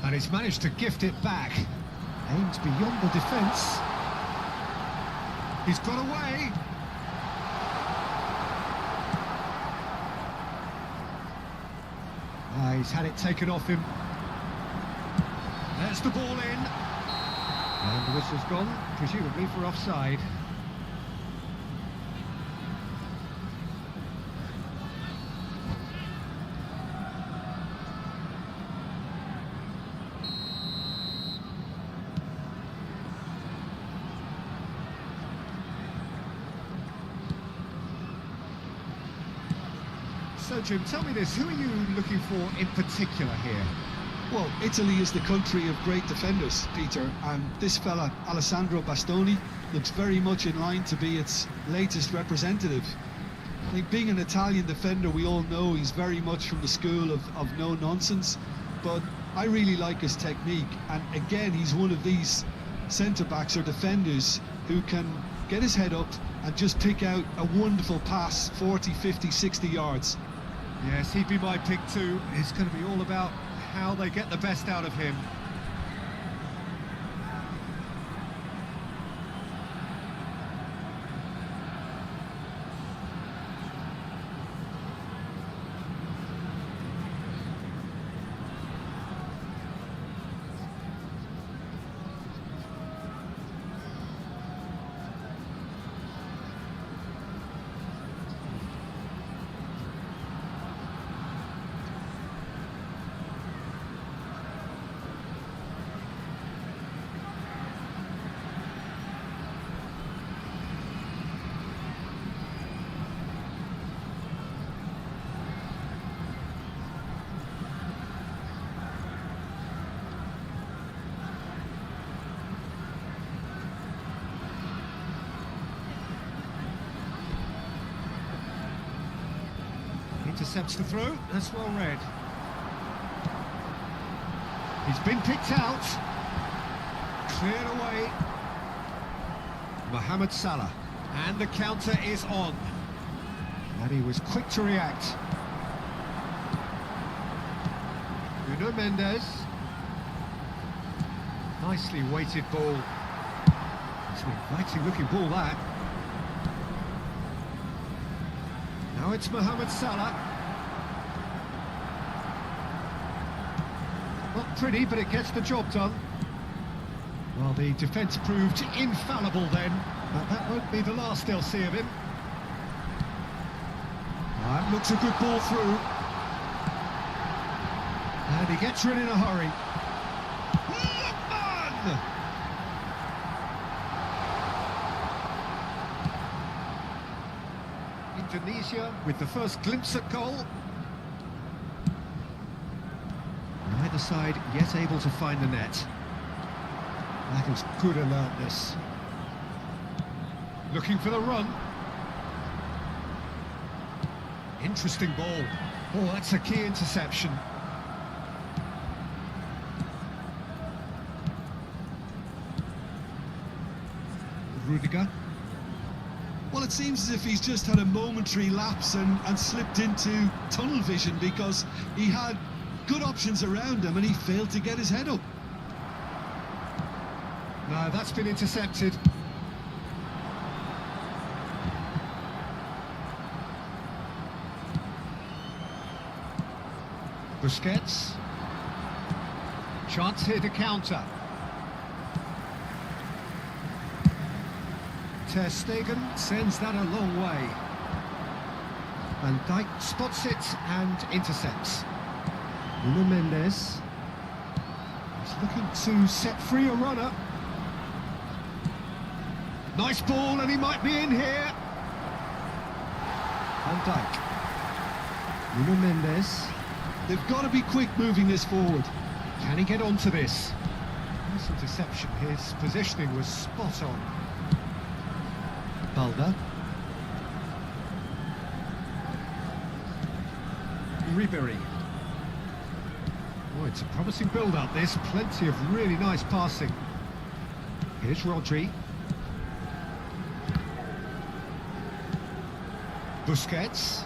And he's managed to gift it back. Aims beyond the defence. He's got away. He's had it taken off him. There's the ball in. And the whistle's gone, presumably for offside. So, Jim, tell me this, who are you looking for in particular here? Well, Italy is the country of great defenders, Peter, and this fella, Alessandro Bastoni, looks very much in line to be its latest representative. I think being an Italian defender, we all know he's very much from the school of no-nonsense, but I really like his technique, and again, he's one of these centre-backs or defenders who can get his head up and just pick out a wonderful pass, 40, 50, 60 yards. Yes, he'd be my pick too. It's going to be all about how they get the best out of him. Intercepts the throw, that's well read. He's been picked out. Cleared away. Mohamed Salah. And the counter is on. And he was quick to react. Nuno Mendes. Nicely weighted ball. It's an inviting looking ball, that. Now it's Mohamed Salah. Not pretty, but it gets the job done. Well, the defence proved infallible then, but that won't be the last they'll see of him. That looks a good ball through. And he gets rid in a hurry. Indonesia with the first glimpse at goal. Neither side yet able to find the net. That is good alertness. Looking for the run. Interesting ball. Oh, that's a key interception. Rudiger. Well, it seems as if he's just had a momentary lapse and slipped into tunnel vision, because he had good options around him and he failed to get his head up. No, that's been intercepted. Busquets. Chance here to counter. Ter Stegen sends that a long way. Van Dijk spots it and intercepts. Nuno Mendes is looking to set free a runner. Nice ball, and he might be in here. Van Dijk. Nuno Mendes. They've got to be quick moving this forward. Can he get onto this? Nice interception. His positioning was spot on. Balda. Ribery. Oh, it's a promising build-up, this. Plenty of really nice passing. Here's Rodri. Busquets.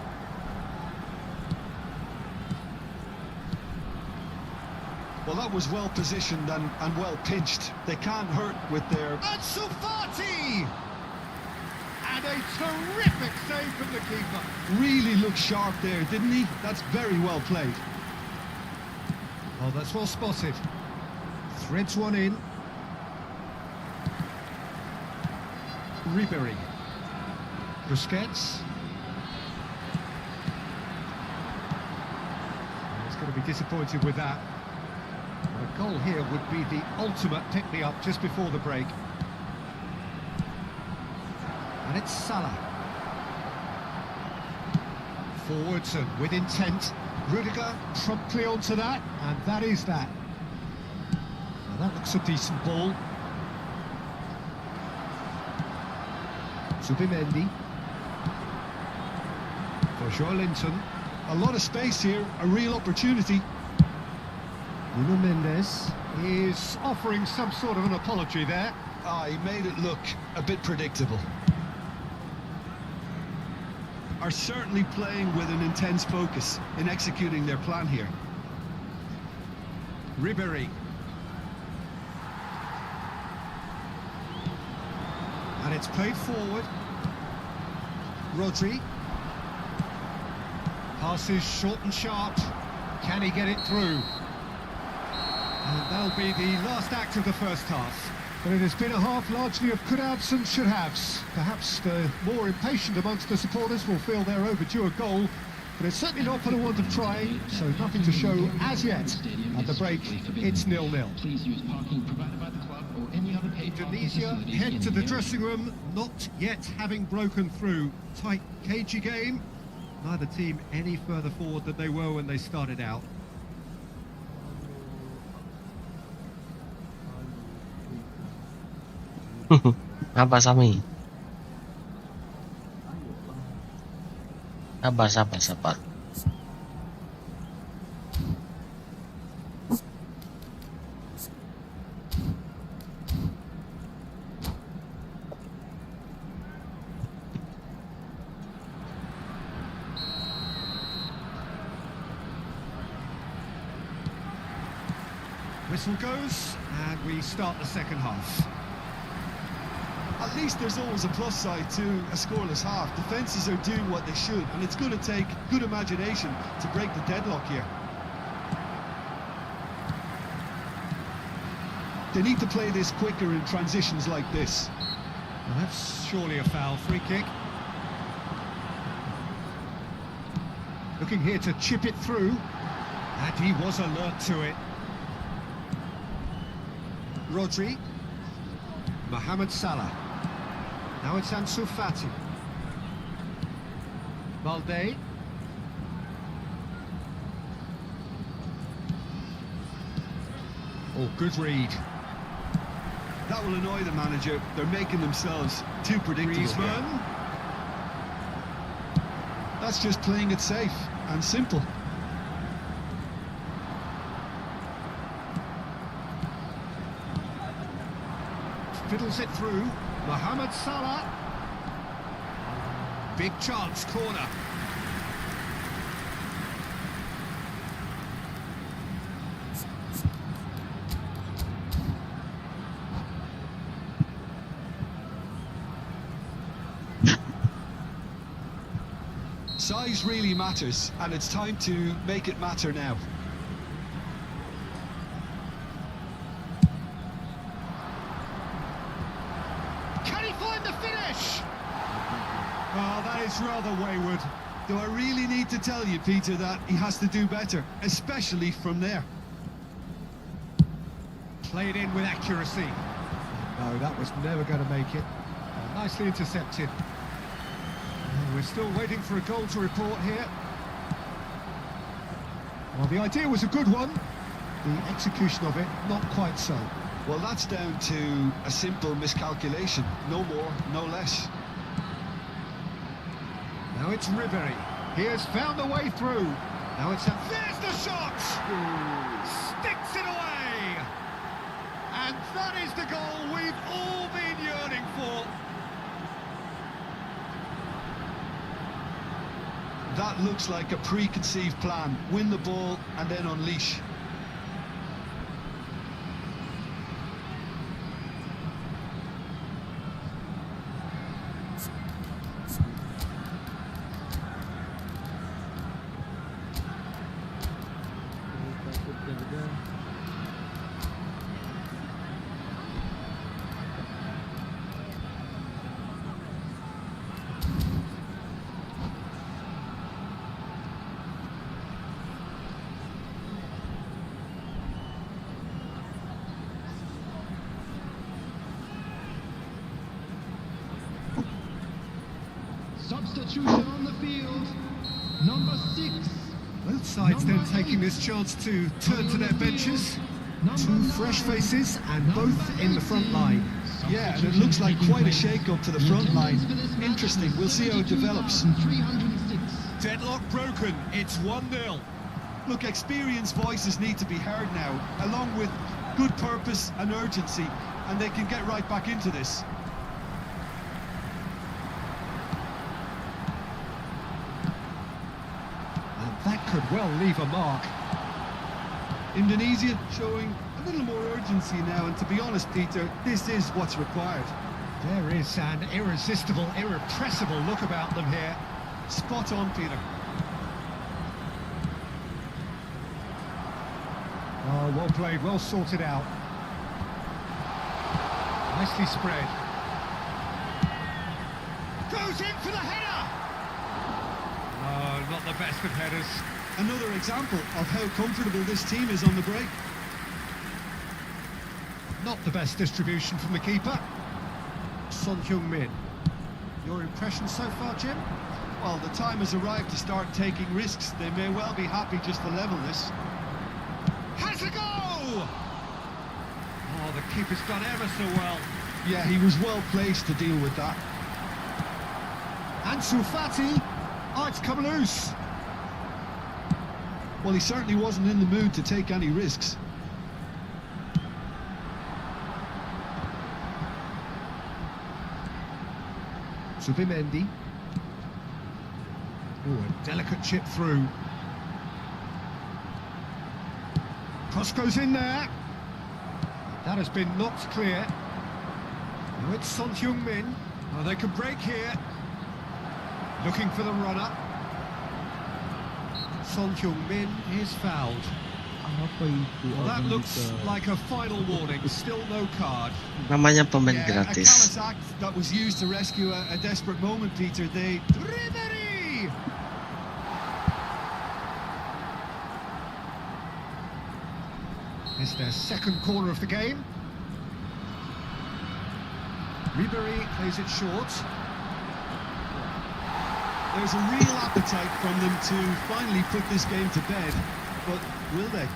Well, that was well positioned and well pinched. They can't hurt with their... Ansu Fati! And a terrific save from the keeper. Really looked sharp there, didn't he? That's very well played. Oh, that's well spotted. Threads one in. Ribery. Busquets. He's going to be disappointed with that. A goal here would be the ultimate pick-me-up just before the break. And it's Salah. Forwards and with intent. Rudiger promptly onto that, and that is that. Now that looks a decent ball. Zubimendi. For Joelinton. A lot of space here, a real opportunity. Nuno Mendes is offering some sort of an apology there. He made it look a bit predictable. Are certainly playing with an intense focus in executing their plan here. Ribery. And it's played forward. Rodri. Passes short and sharp. Can he get it through? And that'll be the last act of the first half. But it has been a half largely of could-haves and should-haves. Perhaps the more impatient amongst the supporters will feel they're overdue a goal, but it's certainly not for the want of trying, so nothing to show as yet. At the break, it's 0-0. Indonesia head to the dressing room, not yet having broken through. Tight, cagey game. Neither team any further forward than they were when they started out. Apa Sami? Apa sabar. Whistle goes, and we start the second half. At least there's always a plus side to a scoreless half. Defences are doing what they should, and it's going to take good imagination to break the deadlock here. They need to play this quicker in transitions like this. Well, that's surely a foul. Free kick. Looking here to chip it through, and he was alert to it. Rodri. Mohamed Salah. Now it's Ansu Fati. Balde. Oh, good read. That will annoy the manager. They're making themselves too predictable. Griezmann. That's just playing it safe and simple. Fiddles it through. Mohamed Salah. Big chance, corner. Size really matters, and it's time to make it matter now. Oh, that is rather wayward. Do I really need to tell you, Peter, that he has to do better, especially from there? Played in with accuracy. No, that was never going to make it. Nicely intercepted. And we're still waiting for a goal to report here. Well, the idea was a good one. The execution of it, not quite so. Well, that's down to a simple miscalculation. No more, no less. Now it's Ribery. He has found a way through. Now it's there's the shot! Sticks it away! And that is the goal we've all been yearning for. That looks like a preconceived plan. Win the ball and then unleash. Substitution on the field. Number 6. Both sides then taking this chance to turn to their benches. Two fresh faces and both in the front line. Yeah, and it looks like quite a shake-up to the front line. Interesting, we'll see how it develops. Deadlock broken, it's 1-0. Look, experienced voices need to be heard now, along with good purpose and urgency, and they can get right back into this. And that could well leave a mark. Indonesia showing a little more urgency now, and to be honest, Peter, this is what's required. There is an irresistible, irrepressible look about them here. Spot on, Peter. Oh, well played, well sorted out. Nicely spread. Goes in for the header! Oh, not the best of headers. Another example of how comfortable this team is on the break. Not the best distribution from the keeper. Son Heung-min. Your impression so far, Jim? Well, the time has arrived to start taking risks. They may well be happy just to level this. Has a go! Oh, the keeper's done ever so well. Yeah, he was well placed to deal with that. Ansu Fati. Oh, it's come loose. Well, he certainly wasn't in the mood to take any risks. Subimendi. Oh, a delicate chip through. Cross goes in there. That has been knocked clear. Now it's Son Heung-min. Oh, they could break here. Looking for the runner. Son Heung-min is fouled. Well, that looks like a final warning. Still no card. Namanya pemain Yeah, a gratis. callous act that was used to rescue a desperate moment, Peter. They... Ribery! It's their second corner of the game. Ribery plays it short. There's a real appetite from them to finally put this game to bed, but will they?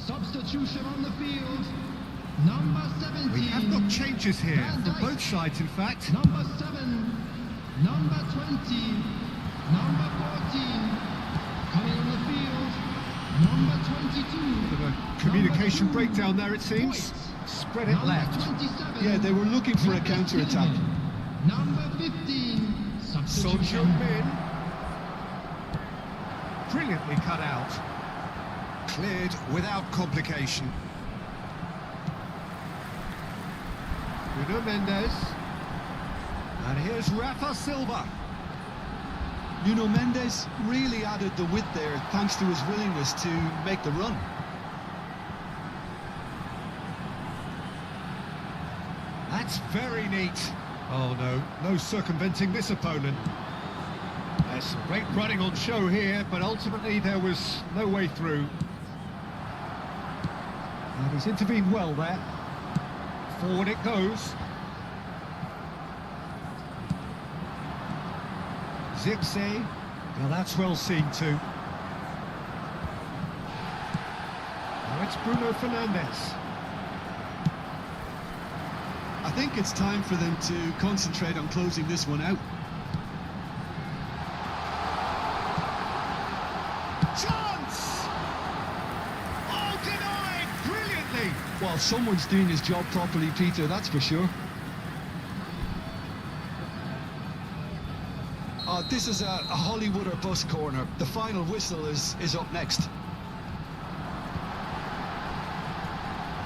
Substitution on the field. Number 17. We have got changes here Van from Dijk. both sides, in fact. Number 7. Number 20. Number 14. Coming on the field. Number 22. Bit of a communication breakdown there, it seems. Spread it Number left. 27. Yeah, they were looking for a counter-attack. Number 15. Son Substitution. Heung-min. Brilliantly cut out. Cleared without complication. Nuno Mendes. And here's Rafa Silva. Nuno Mendes really added the width there thanks to his willingness to make the run. That's very neat. Oh no, no circumventing this opponent. There's some great running on show here, but ultimately there was no way through. And he's intervened well there. Forward it goes. Zipse. Now that's well seen too. Now it's Bruno Fernandes. I think it's time for them to concentrate on closing this one out. Chance! Oh, denied brilliantly! Well, someone's doing his job properly, Peter, that's for sure. This is a Hollywood or bus corner. The final whistle is up next.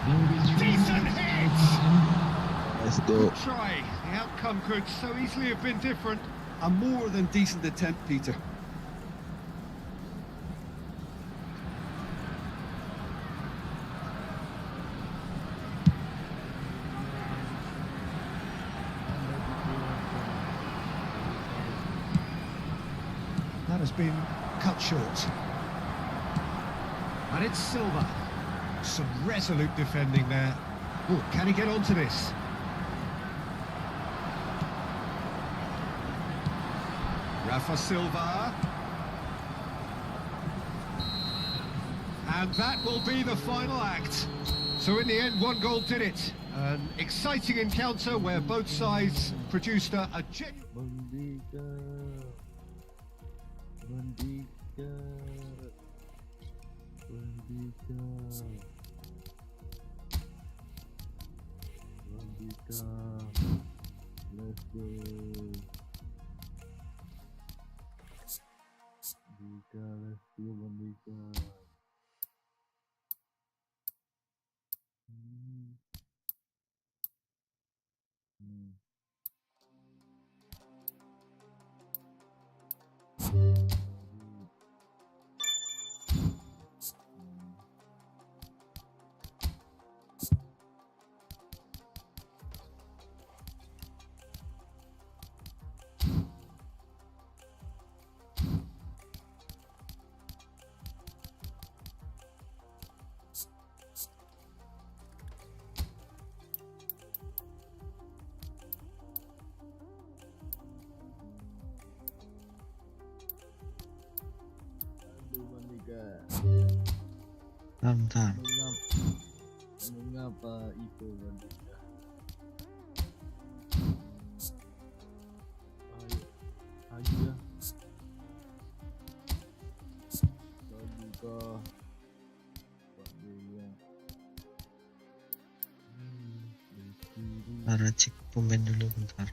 will be through Decent out hit! line. Let's go. Good try. The outcome could so easily have been different. A more than decent attempt, Peter. That has been cut short. And it's Silva. Some resolute defending there. Oh, can he get onto this? Rafa Silva. And that will be the final act. So in the end, one goal did it. An exciting encounter where both sides produced a genuine... Let's go. Let's go, Bandika. Bentar. Mengapa itu Bandika? Ayo, Bandika. Para cek pemain dulu bentar.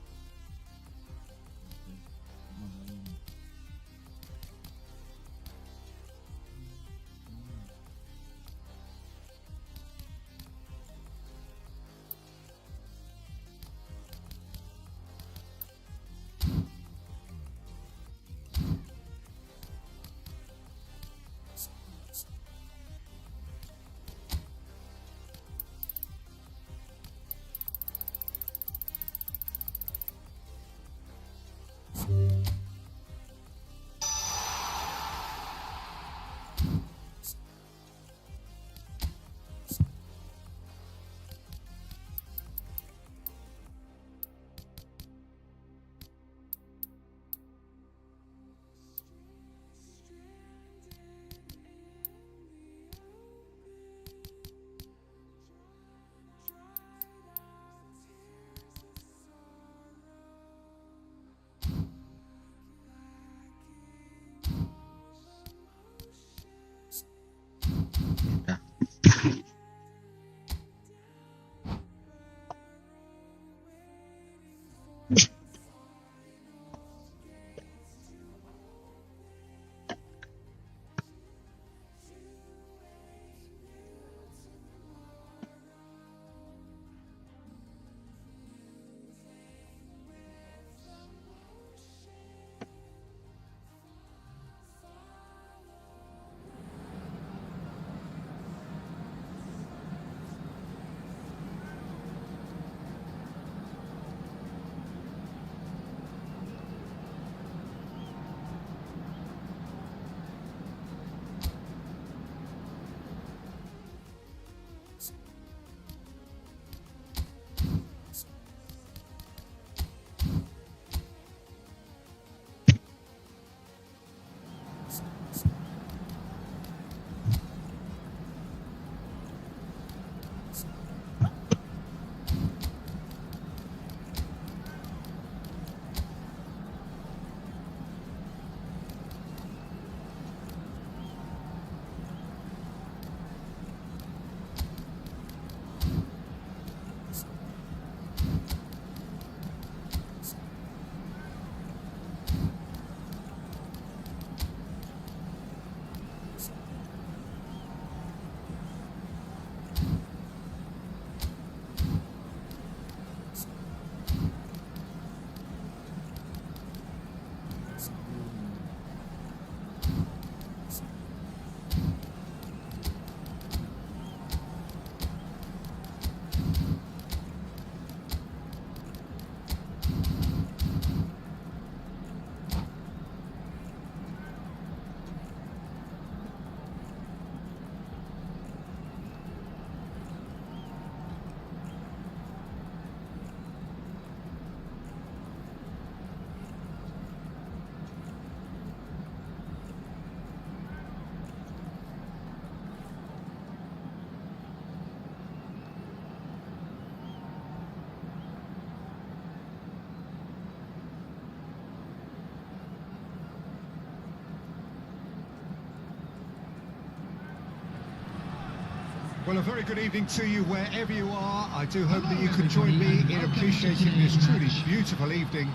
Well, a very good evening to you wherever you are. I do hope that you can join me in appreciating this truly beautiful evening.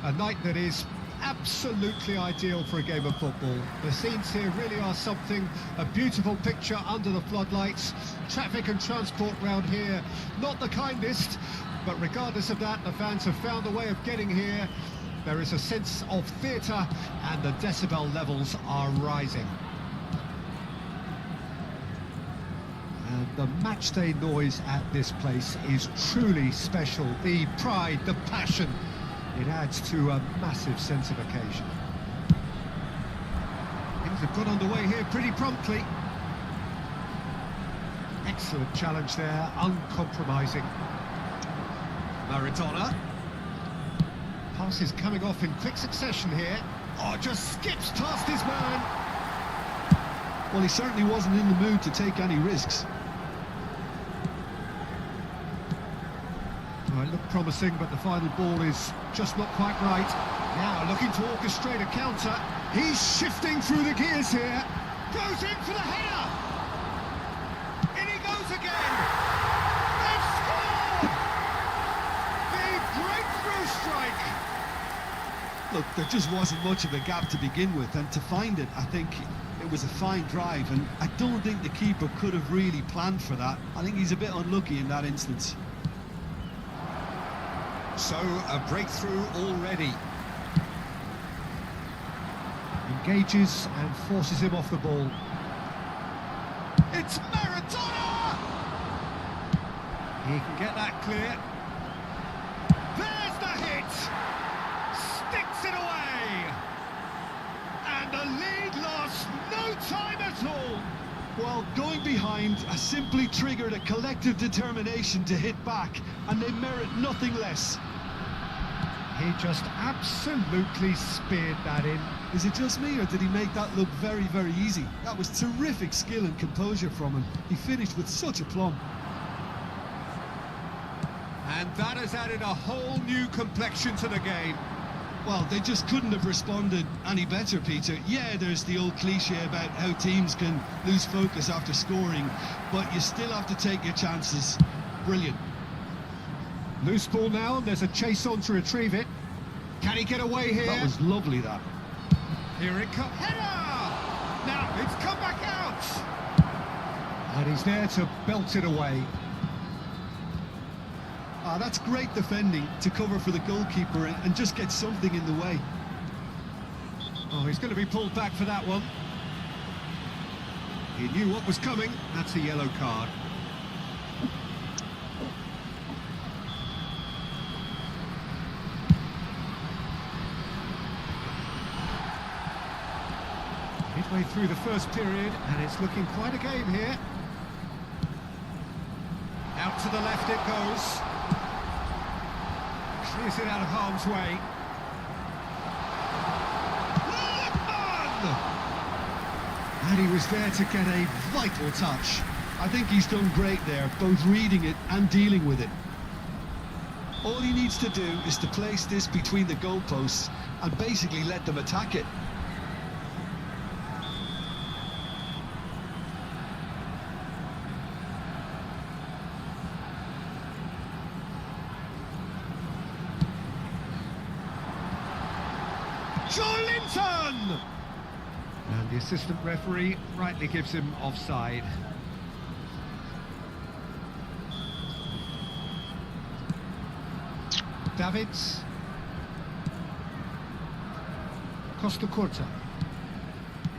A night that is absolutely ideal for a game of football. The scenes here really are something, a beautiful picture under the floodlights. Traffic and transport round here, not the kindest, but regardless of that, the fans have found a way of getting here. There is a sense of theatre and the decibel levels are rising. And the matchday noise at this place is truly special. The pride, the passion, it adds to a massive sense of occasion. Things have got underway here pretty promptly. Excellent challenge there, uncompromising. Maradona. Pass is coming off in quick succession here. Oh, just skips past his man. Well, he certainly wasn't in the mood to take any risks. Well, it looked promising, but the final ball is just not quite right. Now looking to orchestrate a counter. He's shifting through the gears here. Goes in for the header. In he goes again. They've scored! The breakthrough strike. Look, there just wasn't much of a gap to begin with, and to find it, I think it was a fine drive, and I don't think the keeper could have really planned for that. I think he's a bit unlucky in that instance. So, a breakthrough already. Engages and forces him off the ball. It's Maradona! He can get that clear. There's the hit! Sticks it away! And the lead lost no time at all! Well, going behind has simply triggered a collective determination to hit back, and they merit nothing less. He just absolutely speared that in. Is it just me, or did he make that look very, very easy? That was terrific skill and composure from him. He finished with such aplomb. And that has added a whole new complexion to the game. Well, they just couldn't have responded any better, Peter. Yeah, there's the old cliche about how teams can lose focus after scoring, but you still have to take your chances. Brilliant. Loose ball now, and there's a chase on to retrieve it. Can he get away here? That was lovely, that. Here it comes. Header! Now it's come back out. And he's there to belt it away. Ah, that's great defending to cover for the goalkeeper and just get something in the way. Oh, he's going to be pulled back for that one. He knew what was coming. That's a yellow card. Midway through the first period, and it's looking quite a game here. Out to the left it goes. Clears it out of harm's way. Latihan! And he was there to get a vital touch. I think he's done great there, both reading it and dealing with it. All he needs to do is to place this between the goalposts and basically let them attack it. Linton! And the assistant referee rightly gives him offside. Davids. Costa Corta.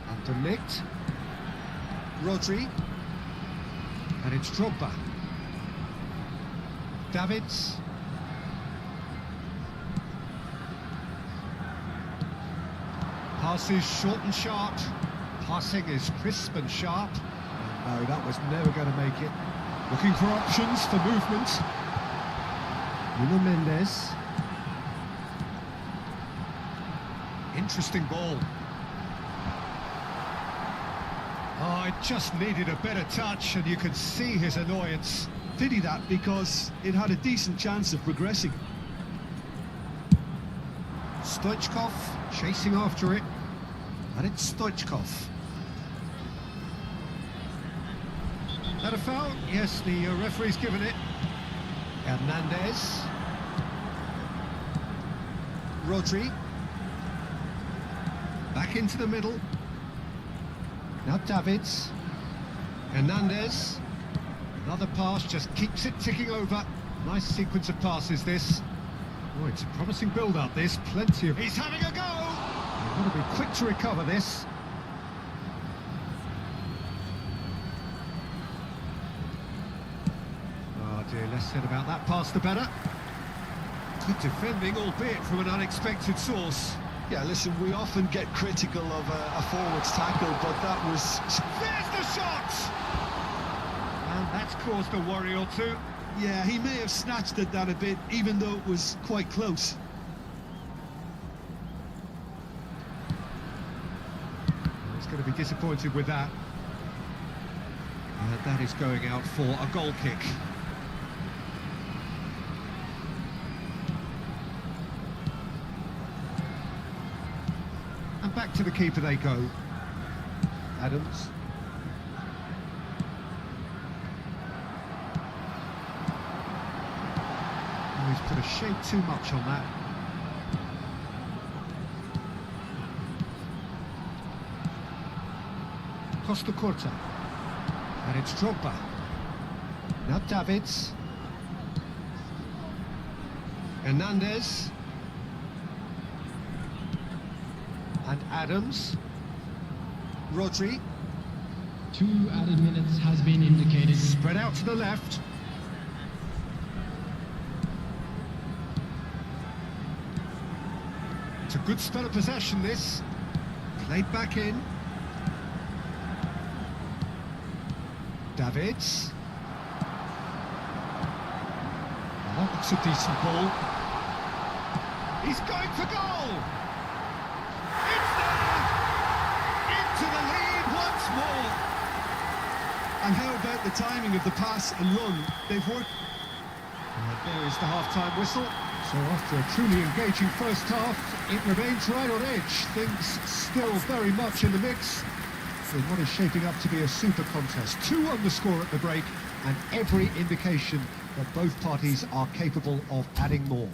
And de Ligt. Rodri. And it's Drogba. Davids. Passes short and sharp. Passing is crisp and sharp. No, that was never going to make it. Looking for options for movement. Nuno Mendes. Interesting ball. Oh, it just needed a better touch, and you could see his annoyance. Pity that, because it had a decent chance of progressing. Stoichkov chasing after it, and it's Stoichkov. That a foul? Yes, the referee's given it. Hernandez. Rodri. Back into the middle. Now Davids. Hernandez. Another pass, just keeps it ticking over. Nice sequence of passes, this. Oh, it's a promising build-up, this. Plenty of... He's having a go! You've got to be quick to recover this. Oh dear, less said about that pass, the better. Good defending, albeit from an unexpected source. Yeah, listen, we often get critical of a forward's tackle, but that was... There's the shot! And that's caused a worry or two. Yeah, he may have snatched at that a bit, even though it was quite close. He's going to be disappointed with that. And that is going out for a goal kick. And back to the keeper they go. Adams. Oh, he's put a shade too much on that. Costa Corta. And it's Drogba. Now Davids. Hernandez. And Adams. Rodri. 2 added minutes has been indicated. Spread out to the left. It's a good spell of possession, this. Played back in. Davids. That looks a decent ball. He's going for goal! It's there! Into the lead once more! And how about the timing of the pass and run? They've worked... And there is the half-time whistle. So after a truly engaging first half, it remains right on edge. Things still very much in the mix. In what is shaping up to be a super contest. 2 on the score at the break, and every indication that both parties are capable of adding more.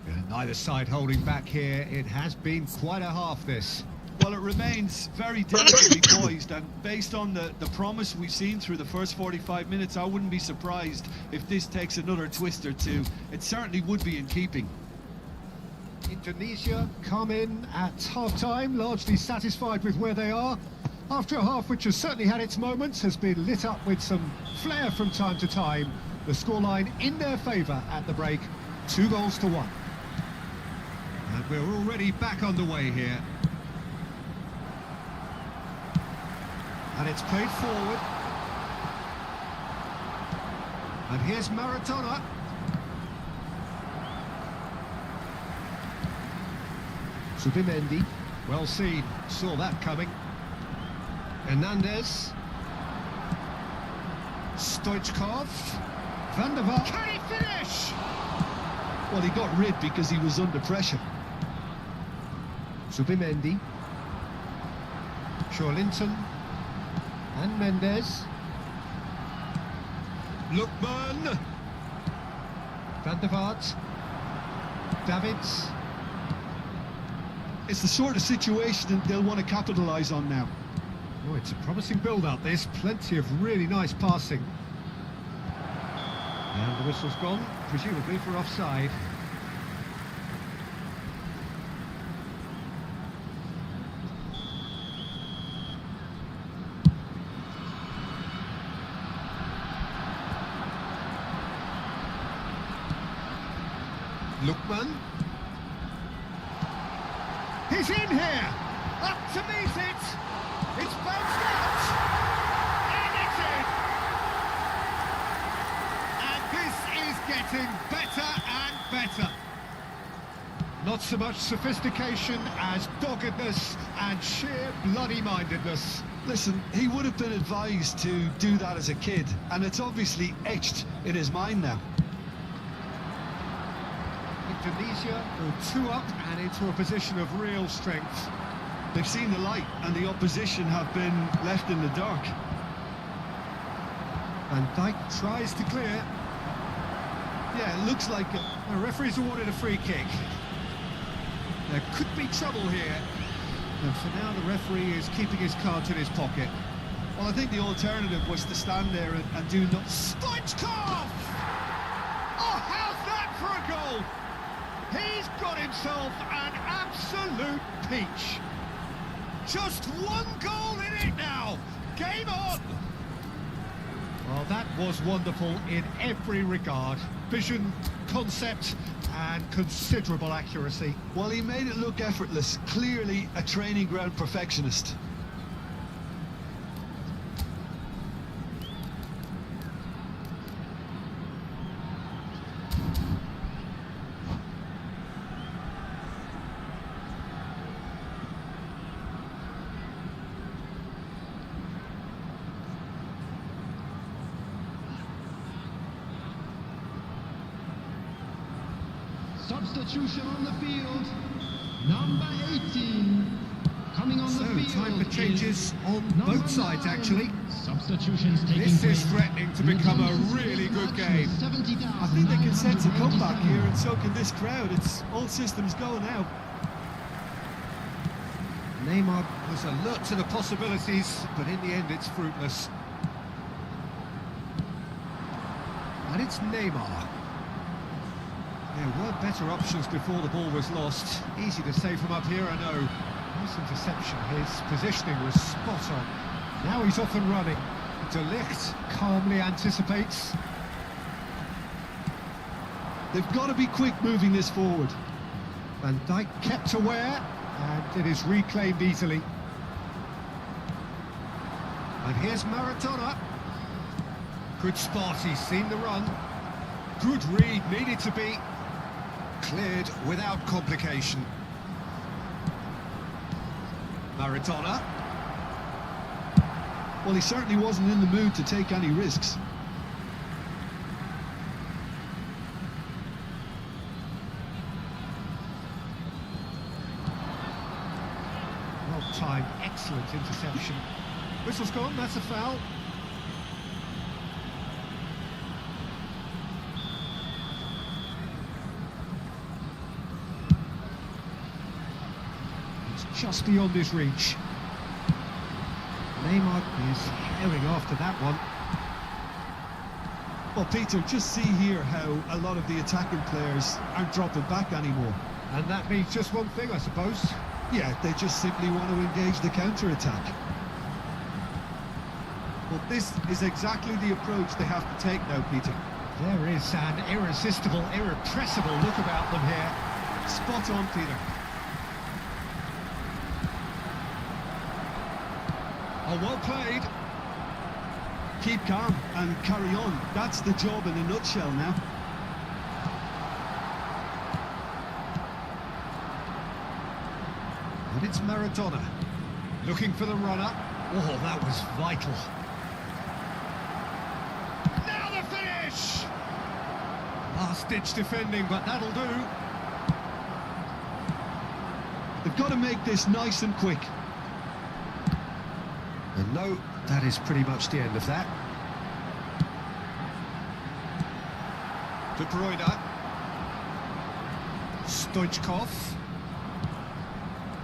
And neither side holding back here. It has been quite a half, this. Well, it remains very delicately poised, and based on the promise we've seen through the first 45 minutes, I wouldn't be surprised if this takes another twist or two. It certainly would be in keeping. Indonesia come in at half-time, largely satisfied with where they are. After a half which has certainly had its moments, has been lit up with some flair from time to time. The scoreline in their favour at the break, 2-1. And we're already back underway here. And it's played forward. And here's Maradona. Subimendi, well seen, saw that coming. Hernandez. Stoichkov. Van der Vaart. Can he finish? Well, he got rid because he was under pressure. Subimendi. Linton. And Mendes. Lookman. Van der Vaart. Davids. It's the sort of situation that they'll want to capitalise on now. Oh, it's a promising build-up, this. Plenty of really nice passing. And the whistle's gone, presumably for offside. Lookman. He's in here! Up to meet it! It's bounced out! And it's in! And this is getting better and better. Not so much sophistication as doggedness and sheer bloody-mindedness. Listen, he would have been advised to do that as a kid, and it's obviously etched in his mind now. Indonesia go 2 up and into a position of real strength. They've seen the light, and the opposition have been left in the dark. Van Dijk tries to clear. Yeah, it looks like The referee's awarded a free kick. There could be trouble here. And for now, the referee is keeping his cards in his pocket. well, I think the alternative was to stand there and do not. Stoichkov! Oh, how's that for a goal? He's got himself an absolute peach. Just one goal in it now. Game on! Well, that was wonderful in every regard. Vision, concept, and considerable accuracy. Well, he made it look effortless. Clearly a training ground perfectionist. Substitution on the field. Number 18. Coming on the field. Time for changes on number both sides, 9. actually. Substitutions taking This place. is threatening to become a really good game. I think they can sense a comeback here, and so can this crowd. It's all systems go now. Neymar was alert to the possibilities, but in the end it's fruitless. And it's Neymar. There were better options before the ball was lost. Easy to say from up here, I know. Nice interception. His positioning was spot on. Now he's off and running. De Ligt calmly anticipates. They've got to be quick moving this forward. Van Dijk kept aware, and it is reclaimed easily. And here's Maradona. Good spot, he's seen the run. Good read, needed to be cleared without complication. Maradona. Well, he certainly wasn't in the mood to take any risks. Well timed, excellent interception. Whistle's gone, that's a foul. It's just beyond his reach. Neymar is herring after that one. Well, Peter, just see here how a lot of the attacking players aren't dropping back anymore. And that means just one thing, I suppose. Yeah, they just simply want to engage the counter-attack. Well, this is exactly the approach they have to take now, Peter. There is an irresistible, irrepressible look about them here. Spot on, Peter. Oh, well played. Keep calm and carry on. That's the job in a nutshell now. And it's Maradona. Looking for the runner. Oh, that was vital. Now the finish! Last-ditch defending, but that'll do. They've got to make this nice and quick. And no, that is pretty much the end of that. De Bruyne. Stoichkov.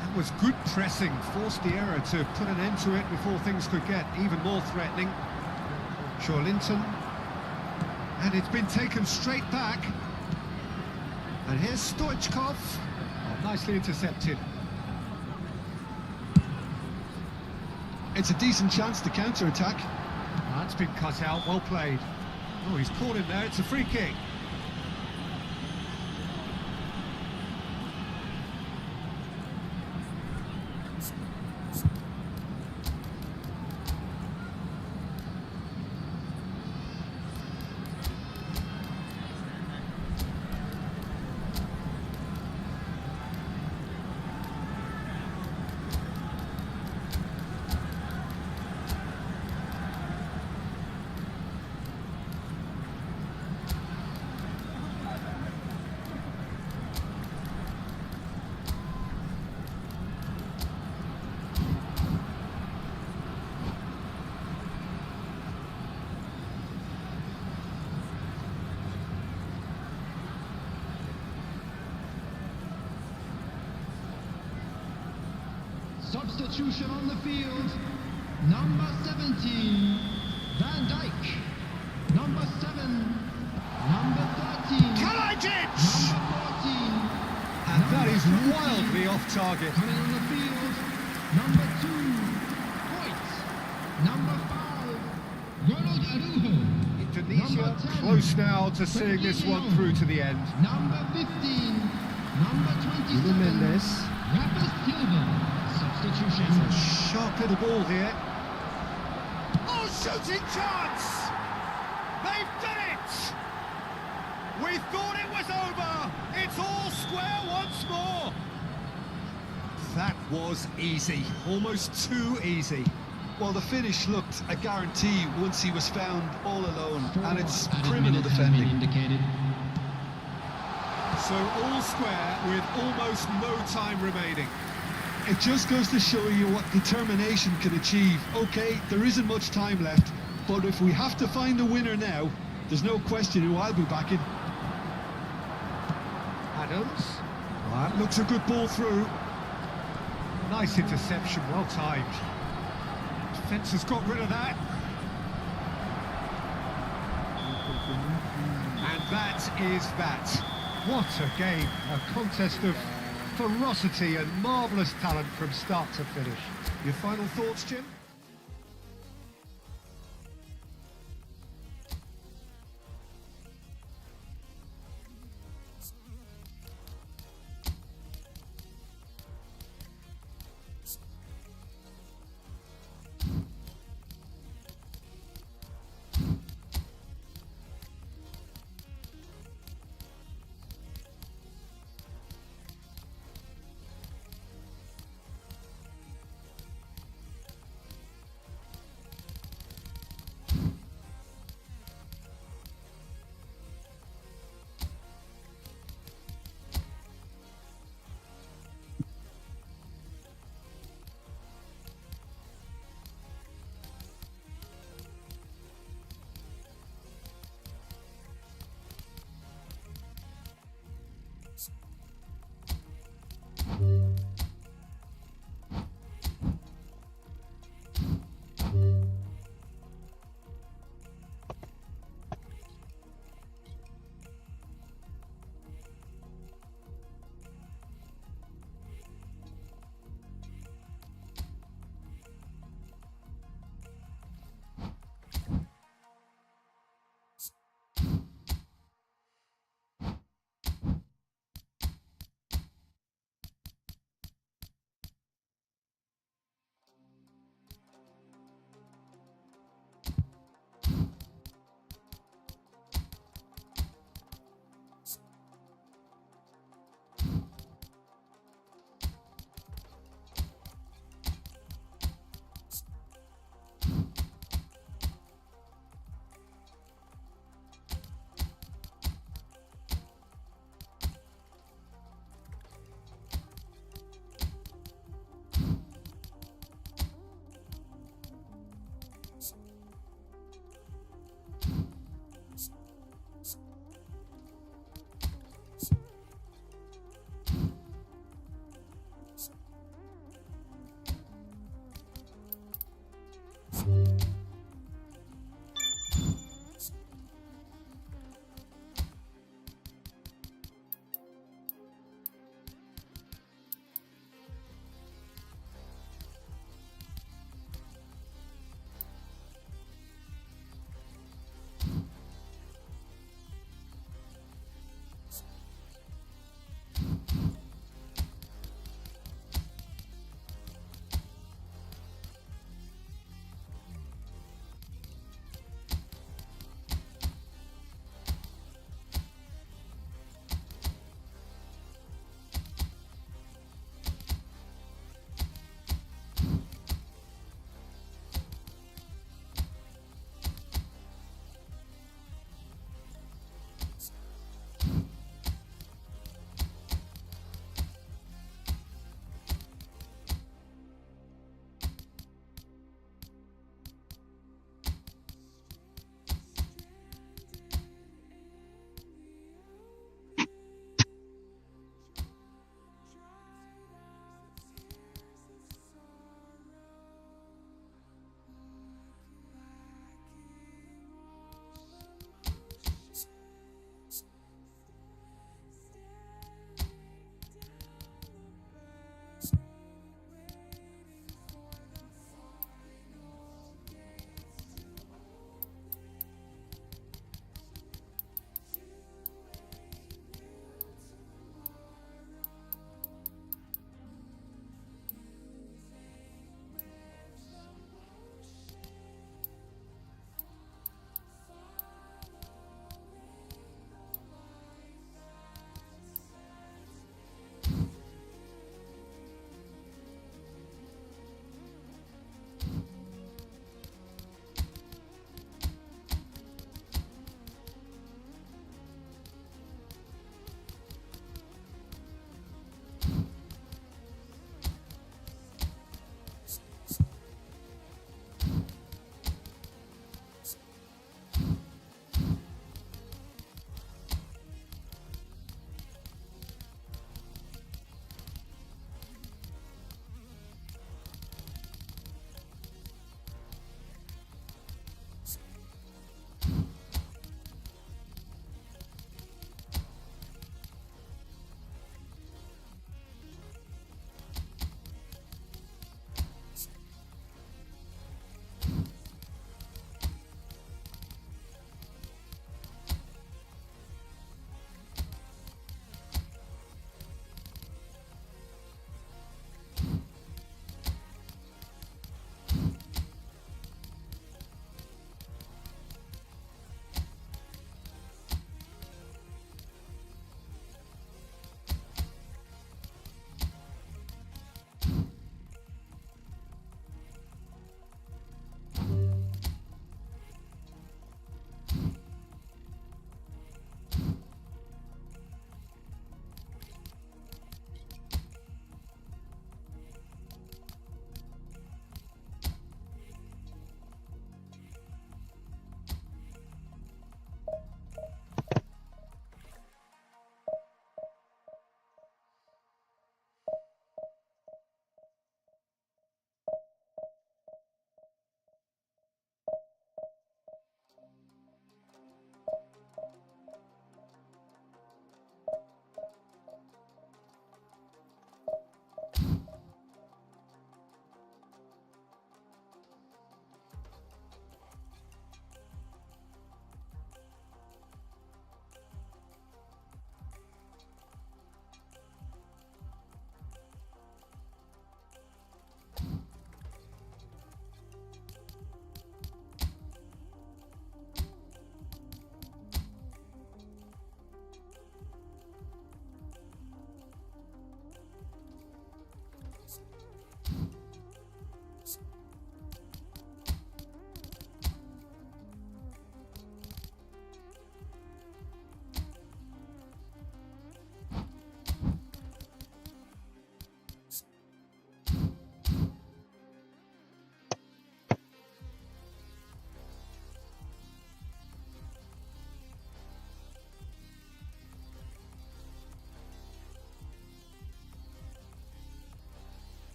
That was good pressing, forced the error to put an end to it before things could get even more threatening. Linton. And it's been taken straight back. And here's Stoichkov. Oh, nicely intercepted. It's a decent chance to counter-attack. That's been cut out, well played. Oh, he's caught him there, it's a free kick. Substitution on the field. Number 17, Van Dijk. Number 7, number 13. Kalajdzic! Number 14. And that number is 20. wildly off target. Coming on the field, number 2, Hoyt. Number 5, Ronald Araujo. Indonesia Number 10, close now to seeing this one through to the end. Number 15, number 27, Nuno Mendes. Rafa Silva. Substitution. Sharp little ball here. Oh, shooting chance! They've done it! We thought it was over. It's all square once more. That was easy, almost too easy. Well, the finish looked a guarantee once he was found all alone, and it's Added criminal minute has been defending. indicated. So all square with almost no time remaining. It just goes to show you what determination can achieve. Okay, there isn't much time left, but if we have to find a winner now, there's no question who I'll be backing. Adams. That looks a good ball through. Nice interception, well timed. Defence has got rid of that. And that is that. What a game. A contest of ferocity and marvellous talent from start to finish. Your final thoughts, Jim?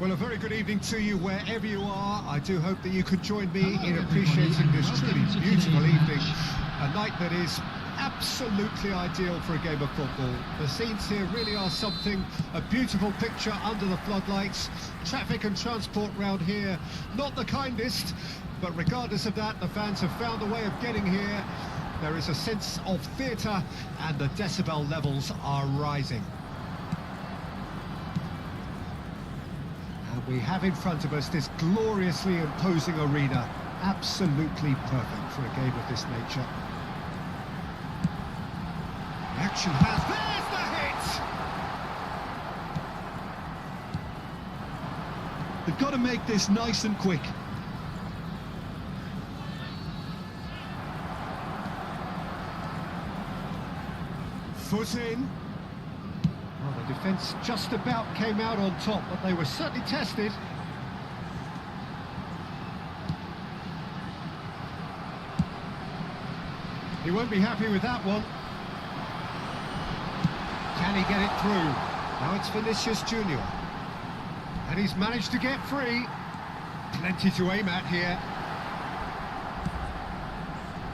Well, a very good evening to you wherever you are. I do hope that you could join me Hello, in everybody, appreciating this and truly welcome to beautiful today's evening. match. A night that is absolutely ideal for a game of football. The scenes here really are something, a beautiful picture under the floodlights. Traffic and transport round here, not the kindest, but regardless of that, the fans have found a way of getting here. There is a sense of theatre and the decibel levels are rising. And we have in front of us this gloriously imposing arena, absolutely perfect for a game of this nature. The action has... There's the hit! They've got to make this nice and quick. Foot in. Well, the defence just about came out on top, but they were certainly tested. He won't be happy with that one. Can he get it through? Now it's Vinicius Junior. And he's managed to get free. Plenty to aim at here.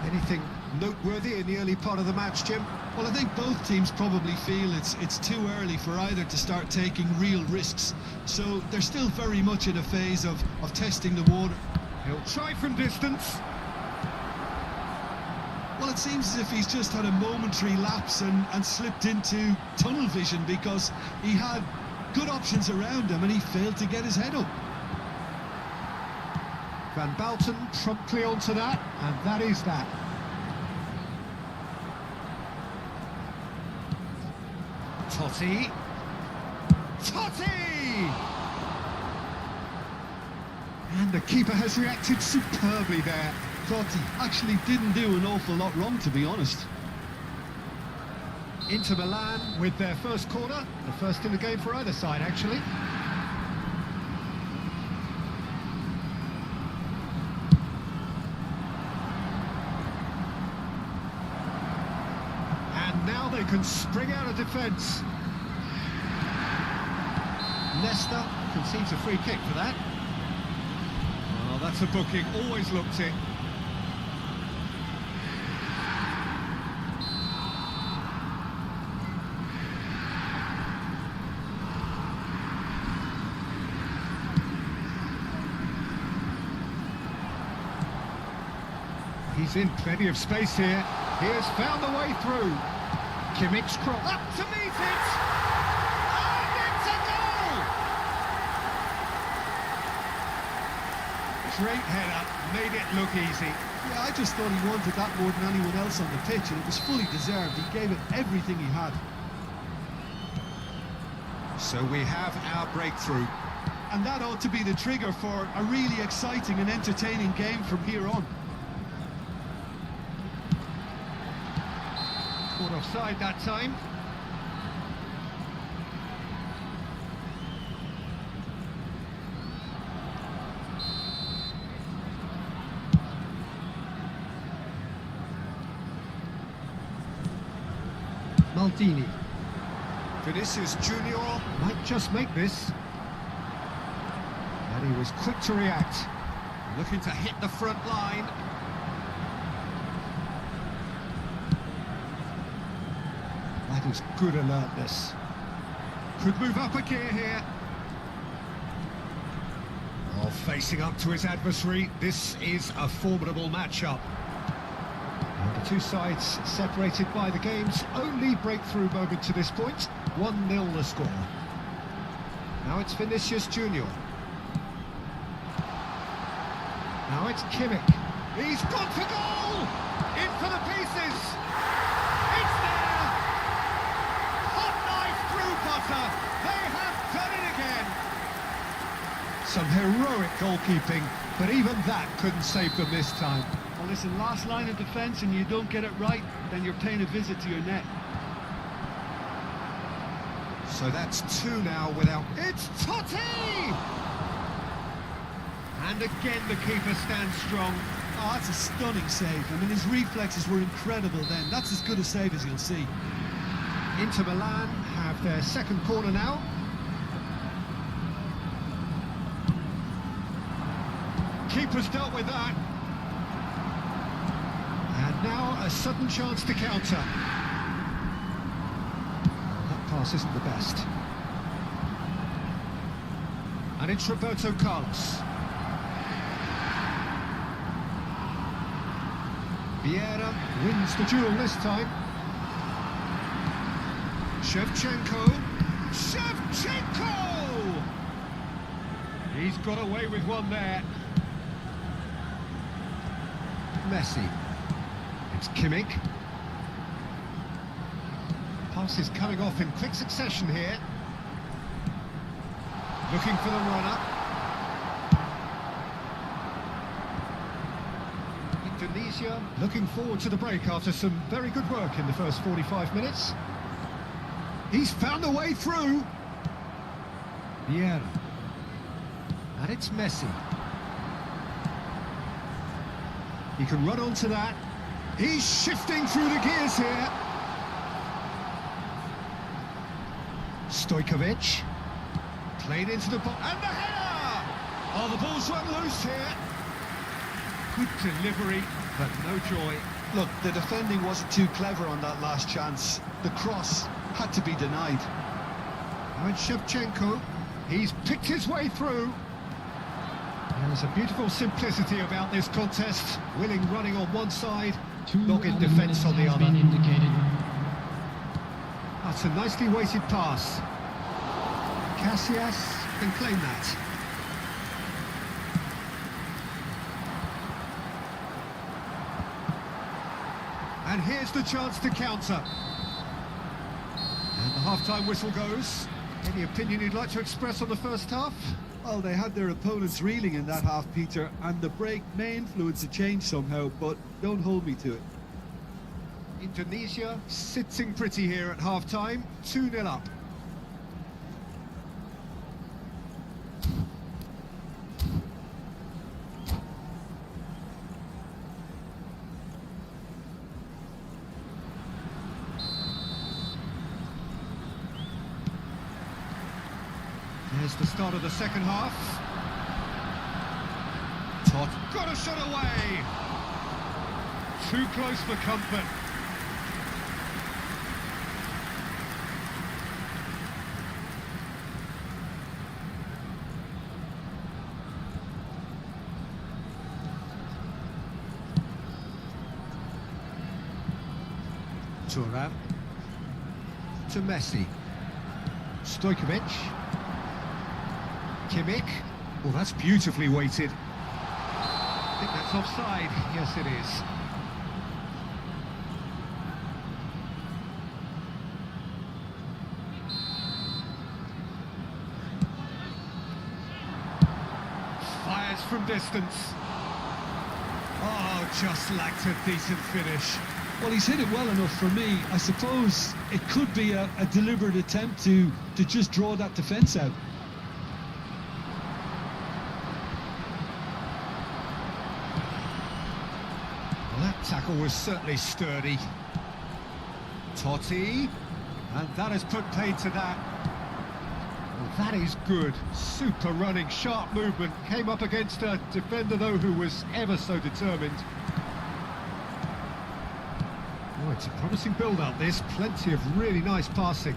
Anything noteworthy in the early part of the match, Jim? Well, I think both teams probably feel it's too early for either to start taking real risks. So they're still very much in a phase of testing the water. He'll try from distance. Well, it seems as if he's just had a momentary lapse and slipped into tunnel vision, because he had good options around him and he failed to get his head up. Van Balten promptly onto that, and that is that. Totti. Totti! And the keeper has reacted superbly there. Totti actually didn't do an awful lot wrong, to be honest. Inter Milan with their first corner, the first in the game for either side, actually. And now they can spring out of defence. Leicester concedes a free kick for that. Oh, that's a booking, always looked it. He's in plenty of space here. He has found the way through. Kimmich's cross up to meet it, and it's a goal! Great header, made it look easy. Yeah, I just thought he wanted that more than anyone else on the pitch, and it was fully deserved. He gave it everything he had. So we have our breakthrough. And that ought to be the trigger for a really exciting and entertaining game from here on. Caught offside that time. Maldini. Vinicius Junior might just make this. And he was quick to react. Looking to hit the front line. That is good alertness. Could move up a gear here. Oh, facing up to his adversary. This is a formidable matchup. And the two sides separated by the game's only breakthrough moment to this point. 1-0 the score. Now it's Vinicius Junior. Now it's Kimmich. He's gone for goal! In for the pieces! It's there! Hot knife through butter! They have done it again! Some heroic goalkeeping, but even that couldn't save them this time. Well, listen, last line of defence and you don't get it right, then you're paying a visit to your net. So that's two now without... It's Totti! And again the keeper stands strong. Oh, that's a stunning save. I mean, his reflexes were incredible then. That's as good a save as you'll see. Inter Milan have their second corner now. keeper's dealt with that. And now a sudden chance to counter. That pass isn't the best. And it's Roberto Carlos. Vieira wins the duel this time. Shevchenko. He's got away with one there. Messi. It's Kimmich. Pass is coming off in quick succession here. Looking for the runner. Indonesia looking forward to the break after some very good work in the first 45 minutes. He's found a way through. Vieira. And it's Messi. He can run onto that. He's shifting through the gears here. Stojkovic. Played into the box. And the header! Oh, the ball's run loose here. Good delivery, but no joy. Look, the defending wasn't too clever on that last chance. The cross had to be denied. Now it's Shevchenko. He's picked his way through. There's a beautiful simplicity about this contest. Willing running on one side, dogged defence on the other. That's a nicely weighted pass. Casillas can claim that. And here's the chance to counter. And the half-time whistle goes. Any opinion you'd like to express on the first half? Well, they had their opponents reeling in that half, Peter, and the break may influence a change somehow, but don't hold me to it. Indonesia sitting pretty here at half-time, 2-0 up. There's the start of the second half. Todd got a shot away. Too close for comfort. Thuram to Messi. Stojkovic. Kimmich. Well, that's beautifully weighted. I think that's offside. Yes, it is. Fires from distance. Oh, just lacked a decent finish. Well, he's hit it well enough for me. I suppose it could be a deliberate attempt to just draw that defence out. That tackle was certainly sturdy. Totti, and that has put paid to that. Well, that is good. Super running, sharp movement. Came up against a defender, though, who was ever so determined. Oh, it's a promising build-up, this. Plenty of really nice passing.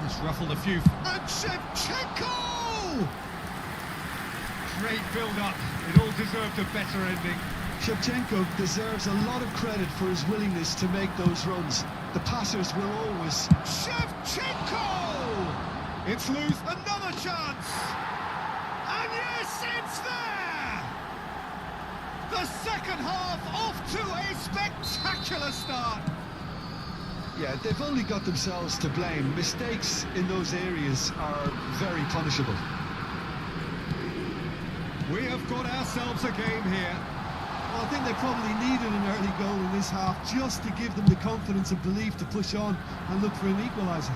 That's ruffled a few. And Shevchenko! Great build-up. It all deserved a better ending. Shevchenko deserves a lot of credit for his willingness to make those runs. The passers will always... Shevchenko! It's loose, another chance! And yes, it's there! The second half off to a spectacular start! Yeah, they've only got themselves to blame. Mistakes in those areas are very punishable. We have got ourselves a game here. Well, I think they probably needed an early goal in this half just to give them the confidence and belief to push on and look for an equaliser.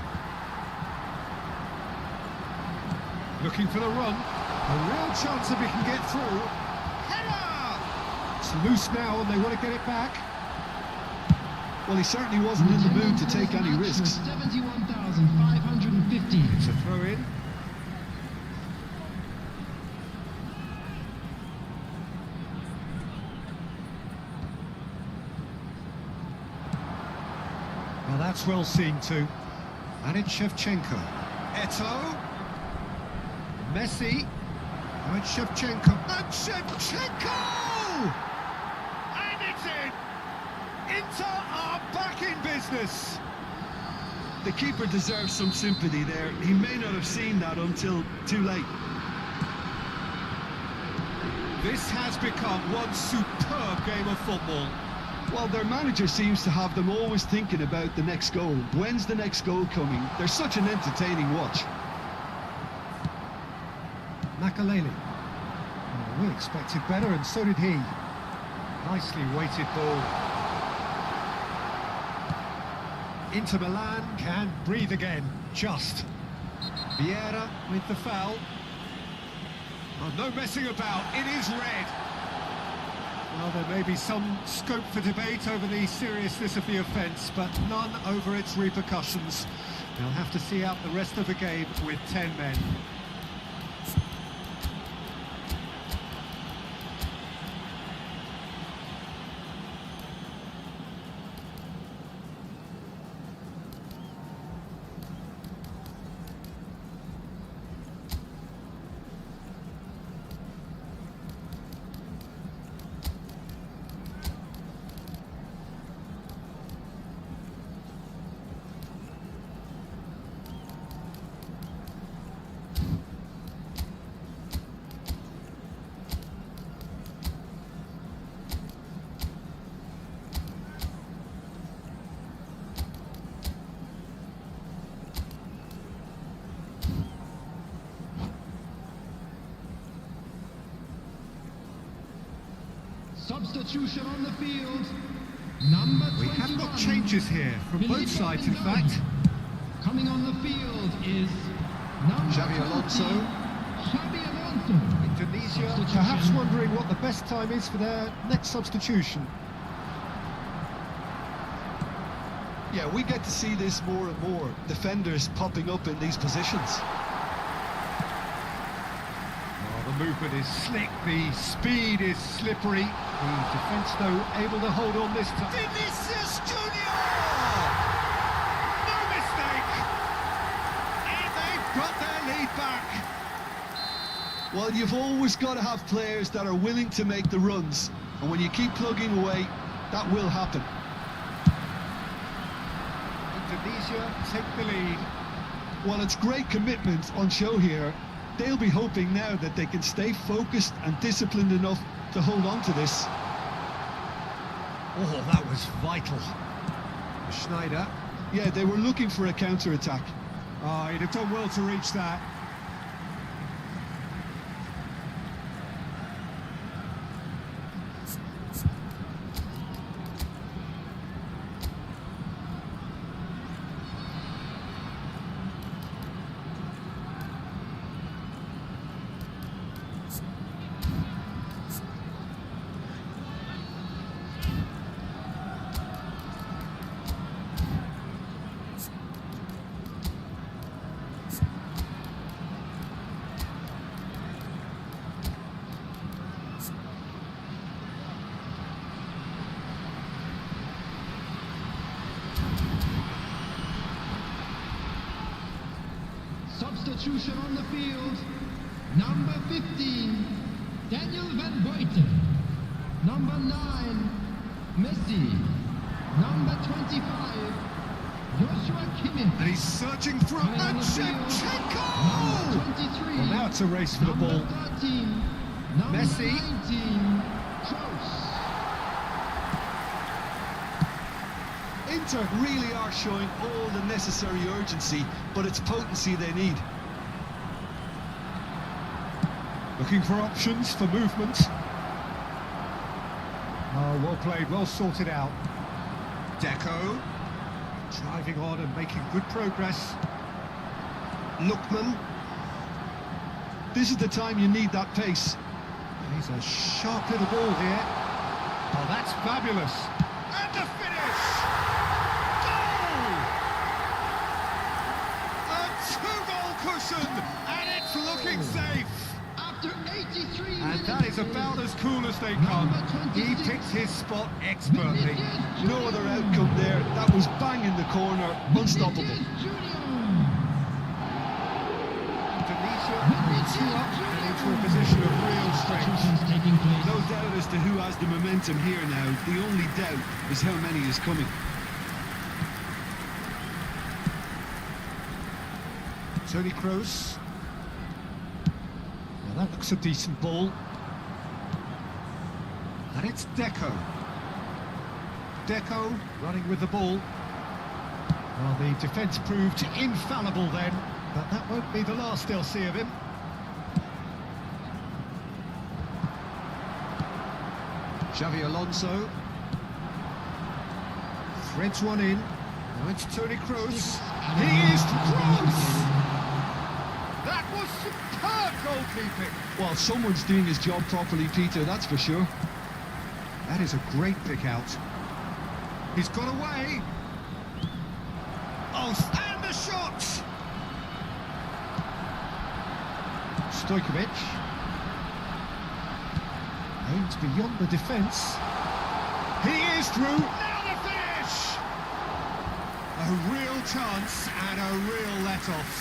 Looking for the run. A real chance if he can get through. Header! It's loose now and they want to get it back. Well, he certainly wasn't in the mood to take any risks. 71,550. It's a throw in. Now that's well seen too. And it's Shevchenko. Eto. Messi. Now it's Shevchenko. And Shevchenko! And it's in! Inter are back in business. The keeper deserves some sympathy there. He may not have seen that until too late. This has become one superb game of football. Well, their manager seems to have them always thinking about the next goal. When's the next goal coming? They're such an entertaining watch. Makaleli. Oh, we expected better, and so did he. Nicely weighted ball. Inter Milan can breathe again, just. Vieira with the foul. Oh, no messing about, it is red. Well, there may be some scope for debate over the seriousness of the offence, but none over its repercussions. They'll have to see out the rest of the game with 10 men. Substitution on the field. Number 21. We have got changes here from both sides, in fact. Coming on the field is number Xabi 20, Alonso. Xabi Alonso. Indonesia Substitution. perhaps wondering what the best time is for their next substitution. Yeah, we get to see this more and more. Defenders popping up in these positions. The movement is slick, the speed is slippery. The defence, though, able to hold on this time. Vinicius Junior! No mistake! And they've got their lead back. Well, you've always got to have players that are willing to make the runs. And when you keep plugging away, that will happen. Indonesia take the lead. Well, it's great commitment on show here. They'll be hoping now that they can stay focused and disciplined enough to hold on to this. Oh, that was vital. Schneider. Yeah, they were looking for a counter-attack. Oh, he'd have done well to reach that. Substitution on the field. Number 15, Daniel Van Buiten. Number 9, Messi. Number 25, Joshua Kimmich. And he's searching through. Coming on And the field, Shevchenko! Number 23. Well, now it's a race for the ball. Number 13, number Messi. 19, Kroos. Inter really are showing all the necessary urgency, but it's potency they need. Looking for options for movement. Oh, well played, well sorted out. Deco. Driving on and making good progress. Lookman. This is the time you need that pace. He's a sharp little ball here. Oh, that's fabulous. And the finish! Goal! A two-goal cushion, and it's looking safe. After 83 And that is about as cool as they come. He picked his spot expertly. No other outcome there. That was bang in the corner, unstoppable. Indonesia will two up and into a position of real strength. Taking place. No doubt as to who has the momentum here now. The only doubt is how many is coming. Tony Kroos. Now that looks a decent ball. And it's Deco. Deco running with the ball. Well, the defence proved infallible then, but that won't be the last they'll see of him. Xavi Alonso. Threads one in. Now it's Tony Kroos. He is Kroos! That was superb goalkeeping. Well, someone's doing his job properly, Peter, that's for sure. That is a great pick out. He's got away. Oh, and the shot! Stojkovic. Aims beyond the defence. He is through. Now the finish! A real chance and a real let-off.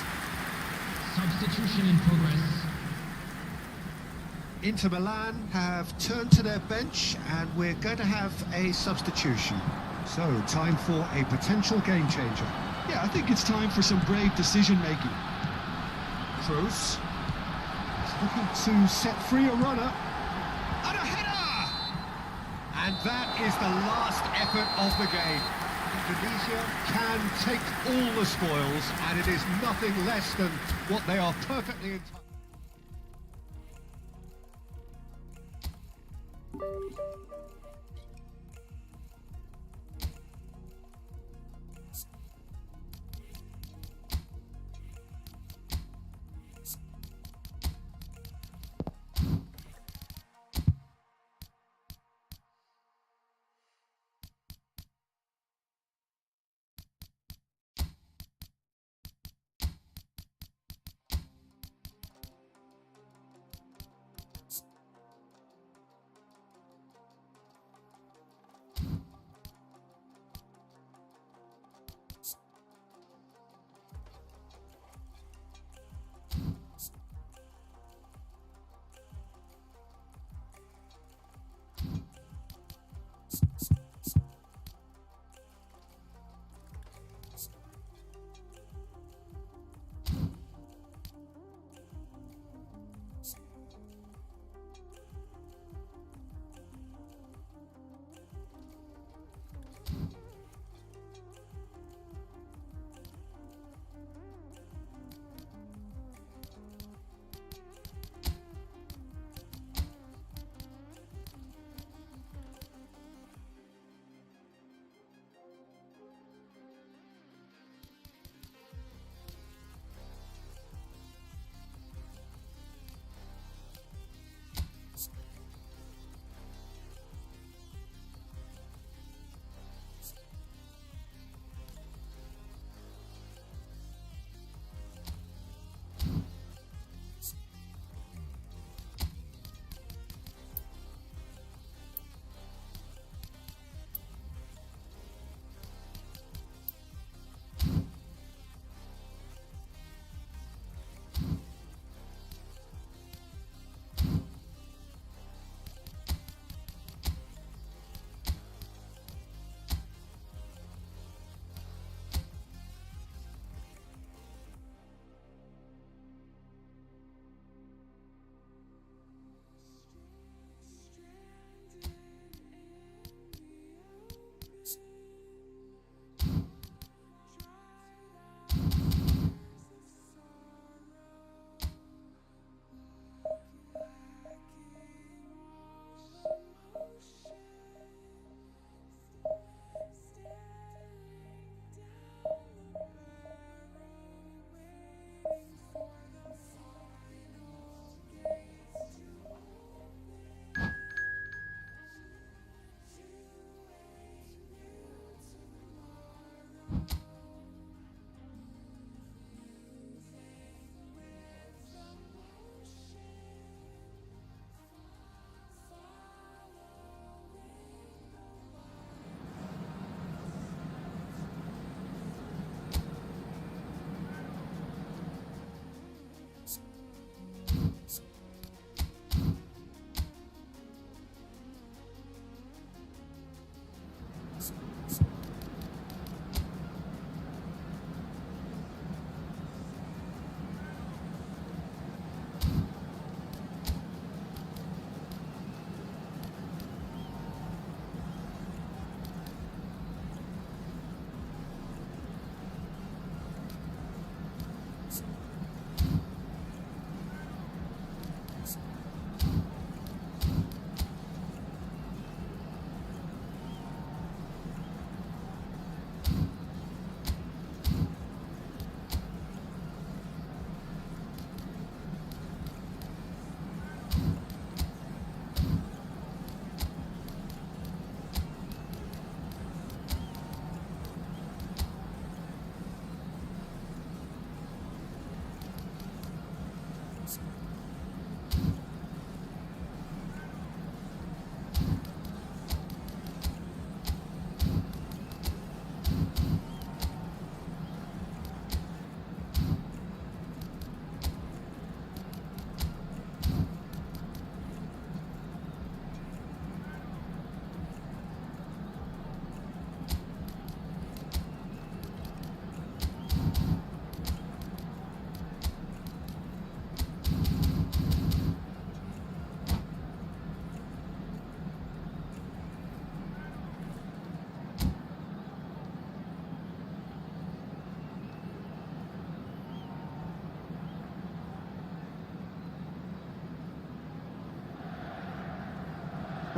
Substitution in progress. Inter Milan have turned to their bench and we're going to have a substitution. So, time for a potential game changer. Yeah, I think it's time for some brave decision-making. Kroos is looking to set free a runner. And a header! And that is the last effort of the game. Indonesia can take all the spoils, and it is nothing less than what they are perfectly entitled.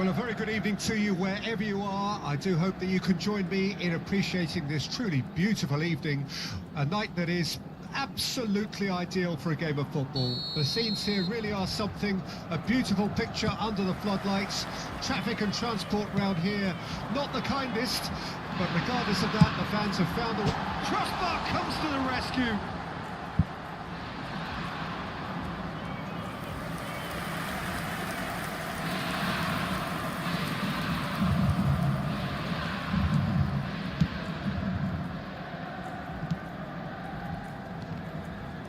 Well, a very good evening to you wherever you are. I do hope that you can join me in appreciating this truly beautiful evening, a night that is absolutely ideal for a game of football. The scenes here really are something, a beautiful picture under the floodlights. Traffic and transport round here, not the kindest, but regardless of that, the fans have found a... Crossbar comes to the rescue.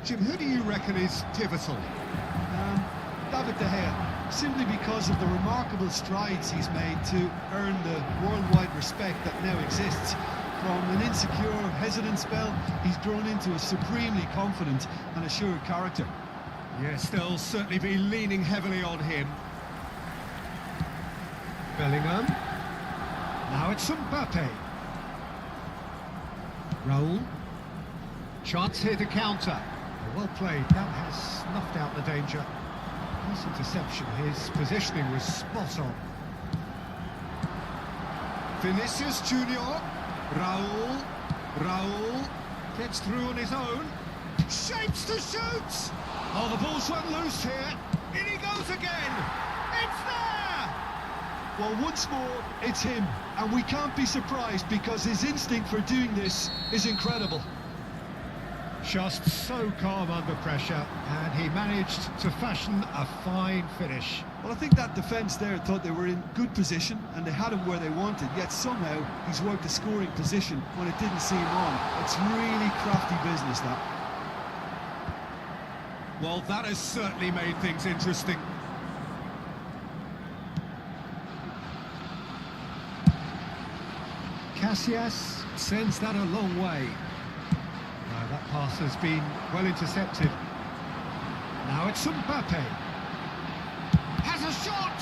Jim, who do you reckon is pivotal? David De Gea, simply because of the remarkable strides he's made to earn the worldwide respect that now exists. From an insecure, hesitant spell, he's grown into a supremely confident and assured character. Yes, they'll certainly be leaning heavily on him. Bellingham. Now it's Mbappe. Raul. Chance here to counter. Well played, that has snuffed out the danger. Nice interception, his positioning was spot on. Vinicius Junior, Raul gets through on his own, shapes to shoot! Oh, the ball's run loose here, in he goes again, it's there! Well, once more, it's him, and we can't be surprised because his instinct for doing this is incredible. Just so calm under pressure, and he managed to fashion a fine finish. Well, I think that defence there thought they were in good position and they had him where they wanted, yet somehow he's worked a scoring position when it didn't seem on. It's really crafty business, that. Well, that has certainly made things interesting. Casillas sends that a long way. That pass has been well intercepted. Now it's Mbappe. Has a shot!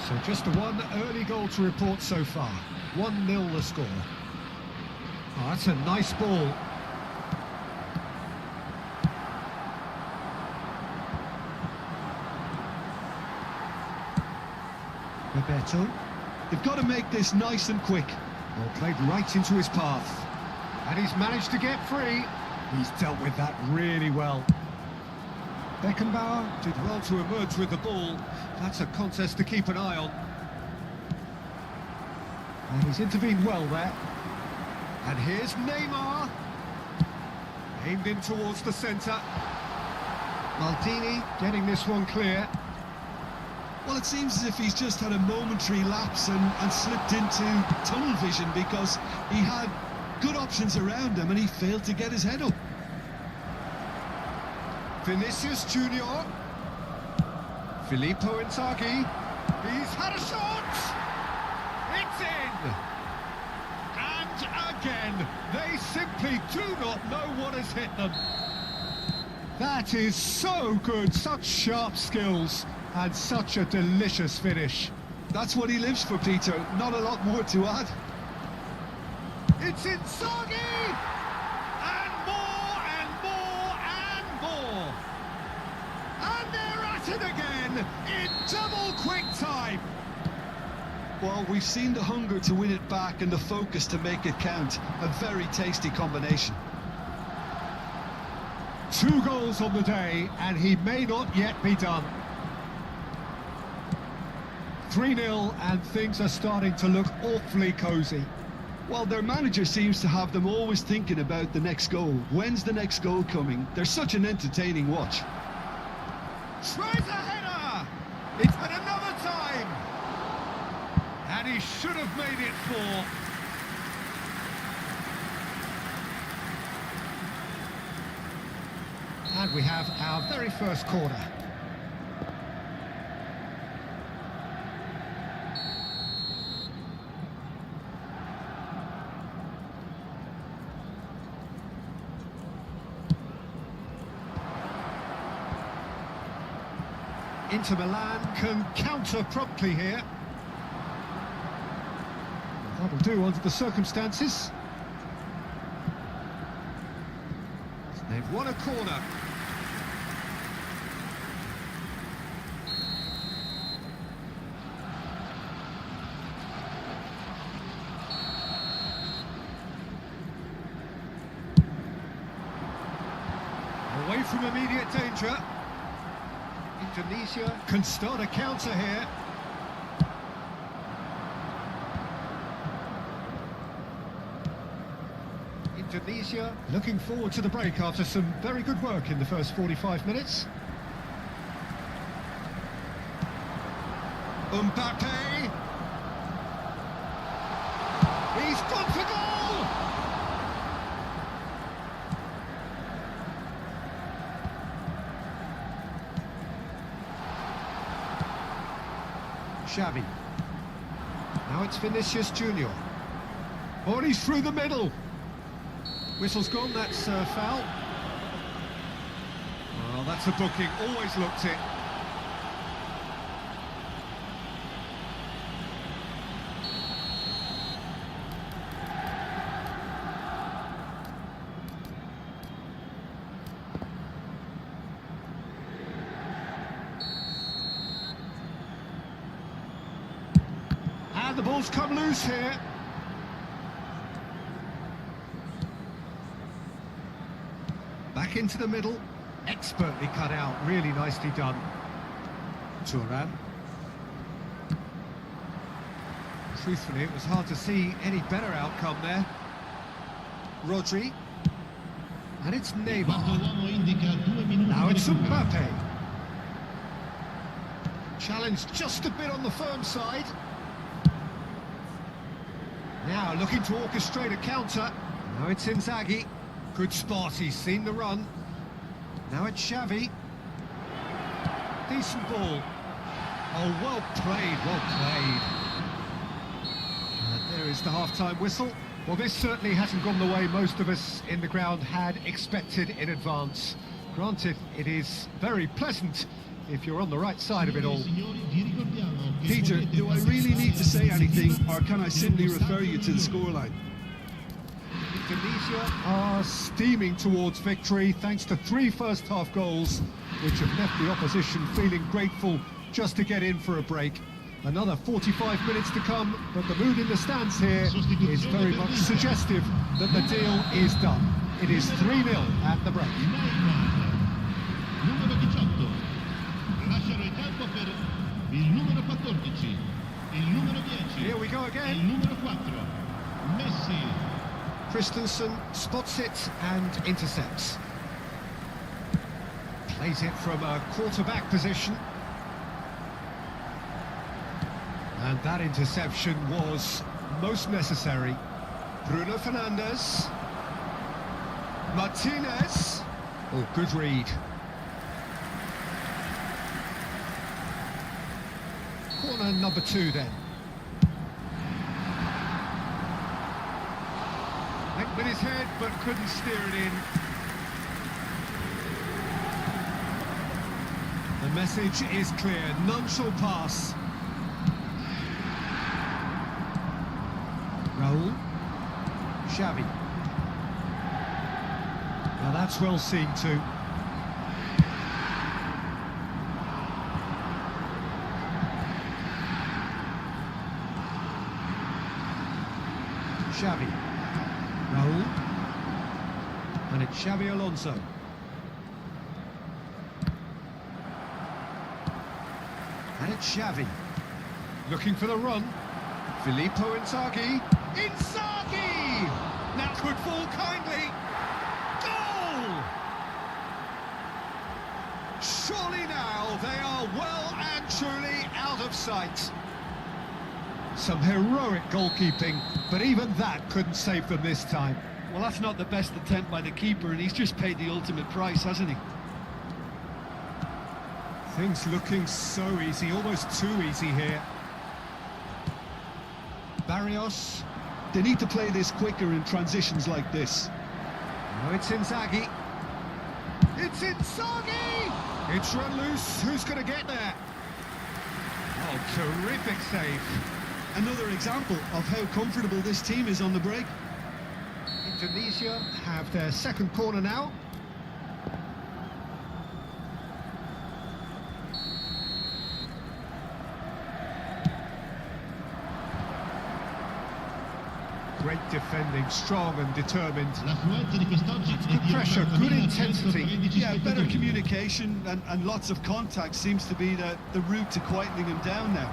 So just the one early goal to report so far. 1-0 the score. Oh, that's a nice ball. Roberto. They've got to make this nice and quick. Well, played right into his path. And he's managed to get free. He's dealt with that really well. Beckenbauer did well to emerge with the ball. That's a contest to keep an eye on. And he's intervened well there. And here's Neymar. Aimed in towards the centre. Maldini getting this one clear. Well, it seems as if he's just had a momentary lapse and slipped into tunnel vision because he had good options around him and he failed to get his head up. Vinicius Junior. Filippo Inzaghi. He's had a shot! It's in! And again, they simply do not know what has hit them. That is so good, such sharp skills. And such a delicious finish. That's what he lives for, Peter. Not a lot more to add. It's Inzaghi! And more, and more, and more! And they're at it again, in double quick time! Well, we've seen the hunger to win it back and the focus to make it count. A very tasty combination. 2 goals on the day, and he may not yet be done. 3-0 and things are starting to look awfully cosy. Well, their manager seems to have them always thinking about the next goal. When's the next goal coming? They're such an entertaining watch. Tries a header! It's at another time! And he should have made it 4. And we have our very first corner. Inter Milan can counter promptly here. That'll do under the circumstances. They've won a corner. Away from immediate danger. Indonesia can start a counter here. Indonesia looking forward to the break after some very good work in the first 45 minutes. Mbappe! He's gone for goal! Xavi. Now it's Vinicius Junior. Oh, he's through the middle. Whistle's gone, that's a foul. Well, that's a booking, always looked it. And the ball's come loose here. Back into the middle, expertly cut out, really nicely done. Turan. Truthfully, it was hard to see any better outcome there. Rodri. And it's Neymar. Now it's Mbappe. Challenged just a bit on the firm side. Now looking to orchestrate a counter. Now it's Inzaghi. Good spot, he's seen the run. Now it's Xavi. Decent ball. Oh, well played, well played. And there is the half-time whistle. Well, this certainly hasn't gone the way most of us in the ground had expected in advance. Granted, it is very pleasant if you're on the right side of it all. Peter, do I really need to say anything, or can I simply refer you to the scoreline? Indonesia are steaming towards victory thanks to 3 first-half goals, which have left the opposition feeling grateful just to get in for a break. Another 45 minutes to come, but the mood in the stands here is very much suggestive that the deal is done. It is 3-0 at the break. Numero 18. Lasciano il campo per il numero 14. Il numero 10. Here we go Il again. numero 4. Messi. Christensen spots it and intercepts. Plays it from a quarterback position. And that interception was most necessary. Bruno Fernandes. Martinez. Oh, good read. Corner number 2 then. Went with his head but couldn't steer it in. The message is clear, none shall pass. Raul. Xavi. Now that's well seen too. Xavi. Raul. And it's Xavi Alonso. And it's Xavi. Looking for the run. Filippo Inzaghi. Inzaghi! That could fall kindly. Goal! Surely now they are well and truly out of sight. Some heroic goalkeeping, but even that couldn't save them this time. Well, that's not the best attempt by the keeper, and he's just paid the ultimate price, hasn't he? Things looking so easy, almost too easy here. Barrios. They need to play this quicker in transitions like this. Now it's Inzaghi. It's Inzaghi! It's run loose. Who's going to get there? Oh, terrific save. Another example of how comfortable this team is on the break. Indonesia have their second corner now. defending, strong and determined. L'affluenza di quest'oggi è Good di pressure, good intensity. 80.113 Yeah, better spettatori. communication and lots of contact seems to be the route to quietening him down now.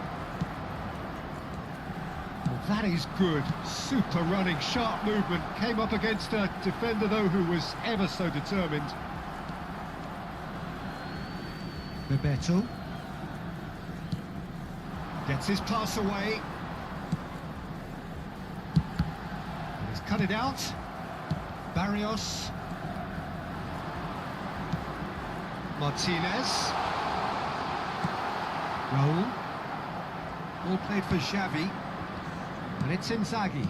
Well, that is good. Super running, sharp movement. Came up against a defender, though, who was ever so determined. Bebeto. Gets his pass away. He's cut it out. Barrios. Martinez. Raul. All played for Xavi. And it's Inzaghi.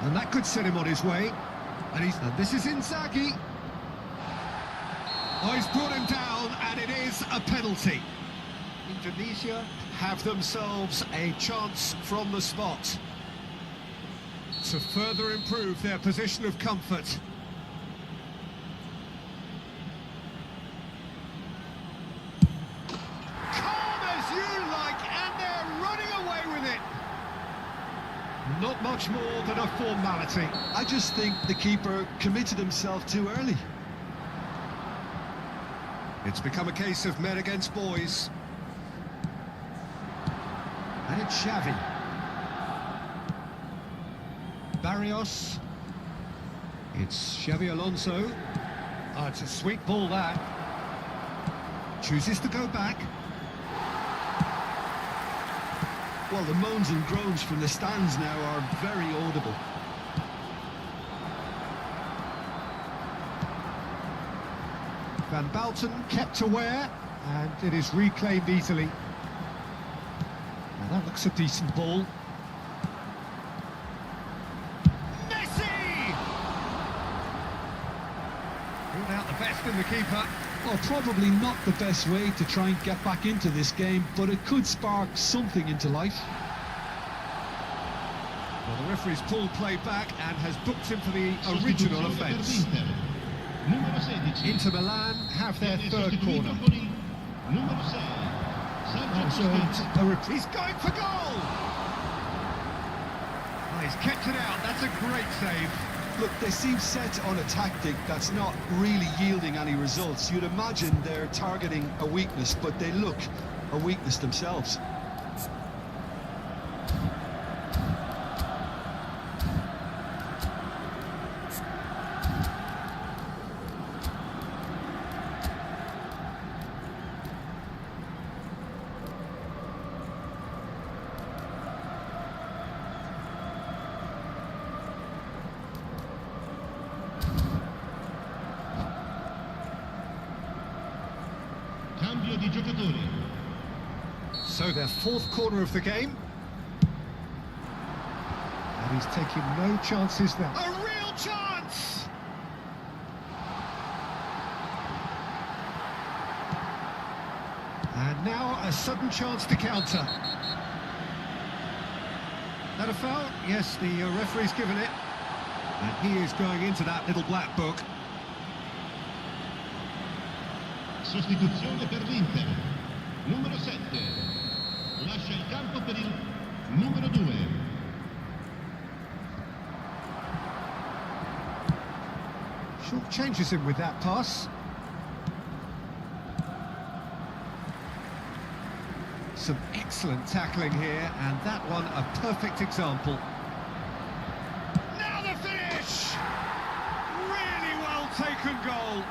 And that could set him on his way. And this is Inzaghi. Oh, he's brought him down, and it is a penalty. Indonesia have themselves a chance from the spot to further improve their position of comfort. Calm as you like, and they're running away with it. Not much more than a formality. I just think the keeper committed himself too early. It's become a case of men against boys. And it's Xavi. Barrios. It's Xavi Alonso. Oh, it's a sweet ball, that. Chooses to go back. Well, the moans and groans from the stands now are very audible. Van Balten kept aware, and it is reclaimed easily. Now that looks a decent ball. Messi! Ruled out the best in the keeper. Well, probably not the best way to try and get back into this game, but it could spark something into life. Well, the referee's pulled play back and has booked him for the original offence. Numero 16. Inter Milan have their Viene third sostituito corner. con il numero 6. Sergio Busquets. He's going for goal! Oh, he's kept it out, that's a great save. Look, they seem set on a tactic that's not really yielding any results. You'd imagine they're targeting a weakness, but they look a weakness themselves. Cambio di giocatori. So their fourth corner of the game. And he's taking no chances there. A real chance! And now a sudden chance to counter. That a foul? Yes, the referee's given it. And he is going into that little black book. Sostituzione per l'Inter. Numero 7. Lascia il campo per il numero 2. Short changes him with that pass. Some excellent tackling here, and that one a perfect example. Now the finish! Really well taken goal.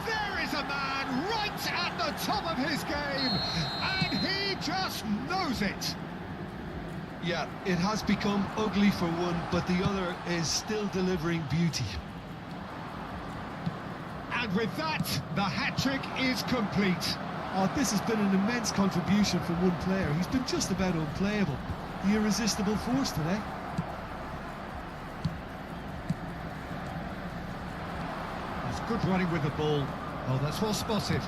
There is a man right at the top of his game, and he just knows it. Yeah, it has become ugly for one, but the other is still delivering beauty. And with that, the hat-trick is complete. Oh, this has been an immense contribution from one player. He's been just about unplayable. The irresistible force today. That's good running with the ball. Oh, that's well spotted.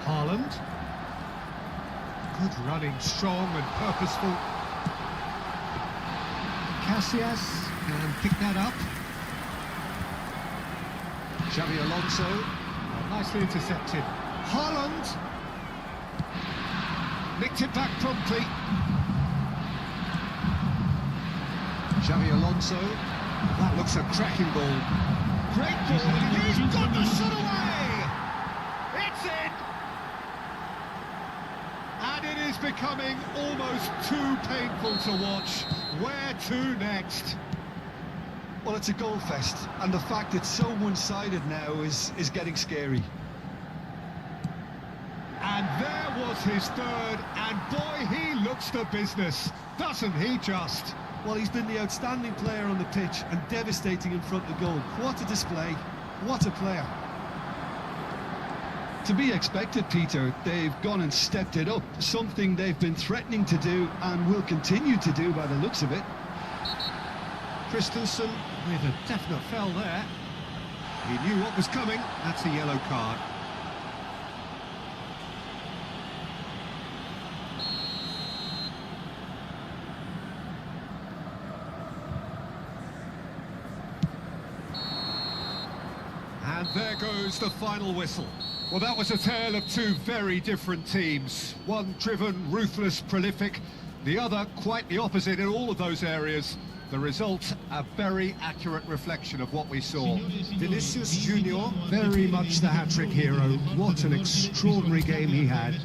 Haaland. Good running, strong and purposeful. Casillas can pick that up. Xavi Alonso, nicely intercepted. Haaland. Nicked it back promptly. Xavi Alonso. That looks a cracking ball. Great ball, and he's got the shot away! It's in! And it is becoming almost too painful to watch. Where to next? Well, it's a goal fest, and the fact it's so one-sided now is getting scary. And there was his third, and boy, he looks the business, doesn't he just? Well, he's been the outstanding player on the pitch and devastating in front of goal. What a display, what a player. To be expected, Peter, they've gone and stepped it up, something they've been threatening to do and will continue to do by the looks of it. Christensen with a definite foul there. He knew what was coming, that's a yellow card. And there goes the final whistle. Well, that was a tale of two very different teams. One driven, ruthless, prolific. The other quite the opposite in all of those areas. The result, a very accurate reflection of what we saw. Vinicius Junior, very much the hat-trick hero. What an extraordinary game he had.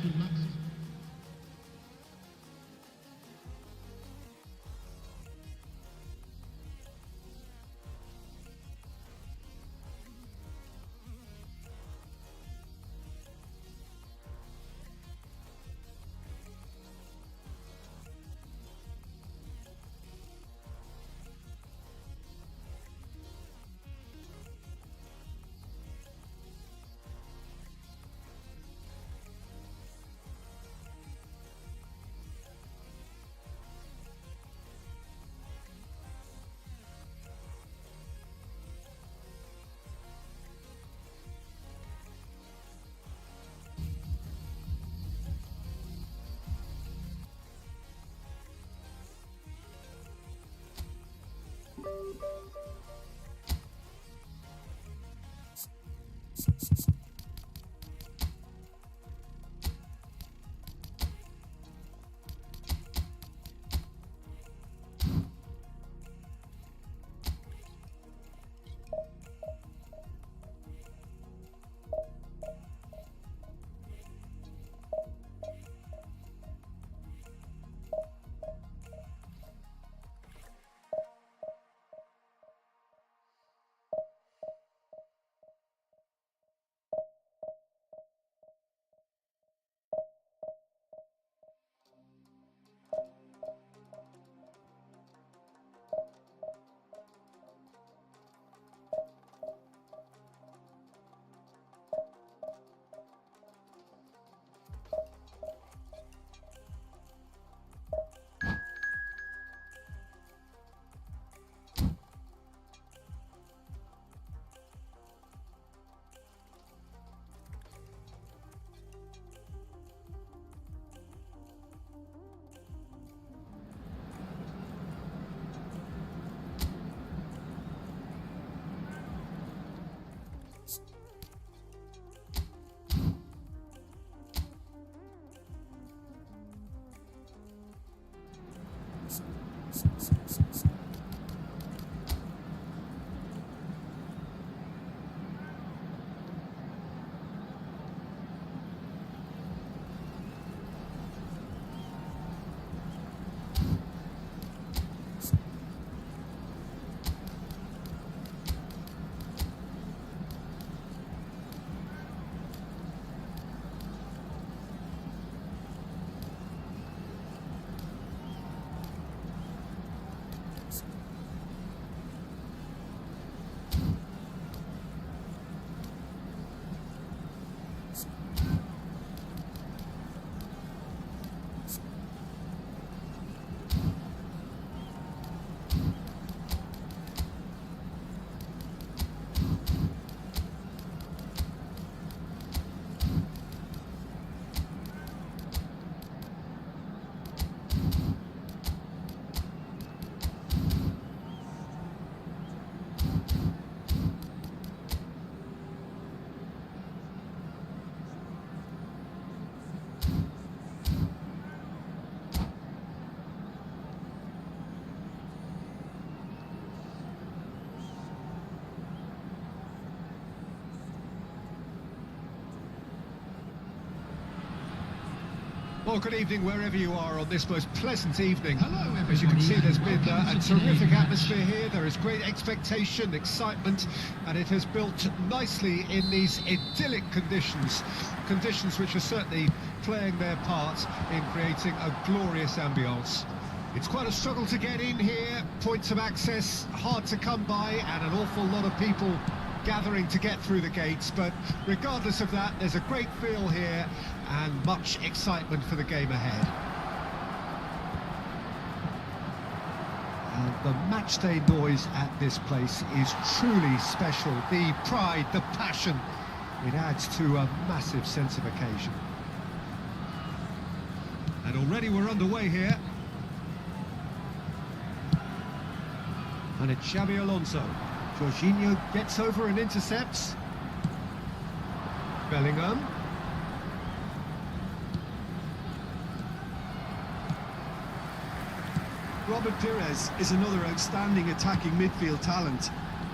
Well, good evening wherever you are on this most pleasant evening. Hello, As you can see, there's been everybody. a Welcome to terrific today's atmosphere match. here. There is great expectation, excitement, and it has built nicely in these idyllic conditions. Conditions which are certainly playing their part in creating a glorious ambience. It's quite a struggle to get in here, points of access hard to come by, and an awful lot of people gathering to get through the gates, but regardless of that, there's a great feel here and much excitement for the game ahead. And the matchday noise at this place is truly special. The pride, the passion, it adds to a massive sense of occasion. And already we're underway here. And it's Xabi Alonso. Jorginho gets over and intercepts. Bellingham. Robert Pires is another outstanding attacking midfield talent,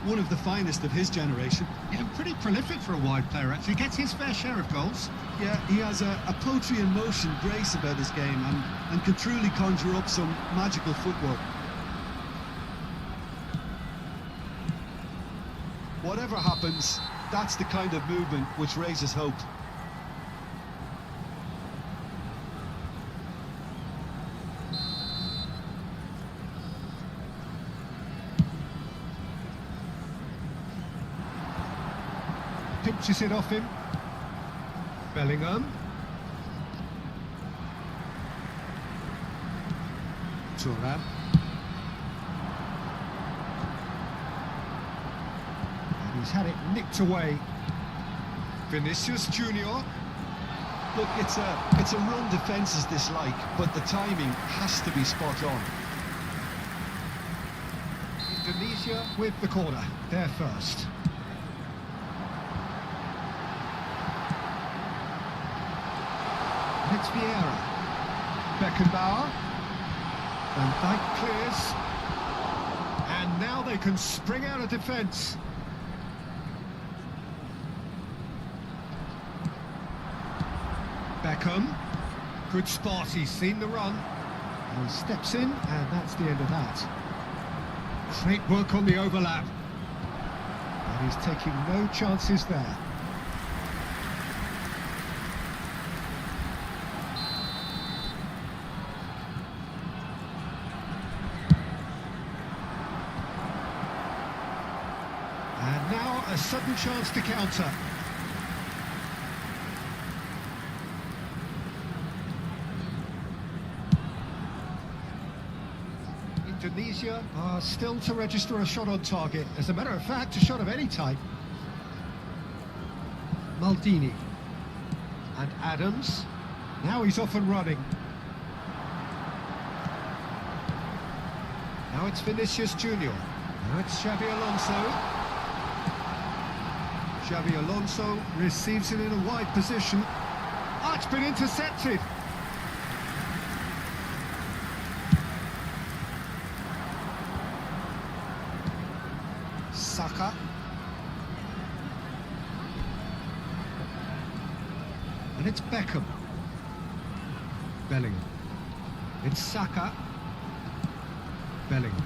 one of the finest of his generation. Yeah, pretty prolific for a wide player, actually. Gets his fair share of goals. Yeah, he has a poetry in motion grace about his game and can truly conjure up some magical footwork. Whatever happens, that's the kind of movement which raises hope. Pinches it off him. Bellingham. Thuram. And he's had it nicked away. Vinicius Junior. Look, it's a run defence is dislike, but the timing has to be spot on. Indonesia with the corner. They're first. It's Vieira. Beckenbauer. Van Dijk clears. And now they can spring out of defence. Beckham. Good spot, he's seen the run. And he steps in, and that's the end of that. Great work on the overlap. And he's taking no chances there. And now a sudden chance to counter. Indonesia are still to register a shot on target. As a matter of fact, a shot of any type. Maldini. And Adams. Now he's off and running. Now it's Vinicius Junior. Now it's Xabi Alonso. Xabi Alonso receives it in a wide position. Oh, it's been intercepted. Saka. And it's Beckham. Bellingham. It's Saka. Bellingham.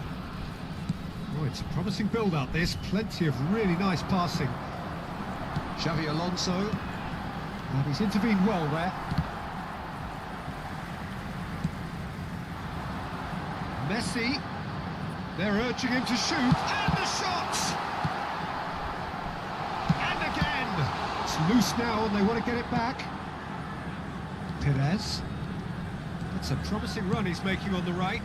Oh, it's a promising build-up, this. Plenty of really nice passing. Xabi Alonso. And he's intervened well there. Messi. They're urging him to shoot. And the shot! And again! It's loose now and they want to get it back. Pires. That's a promising run he's making on the right.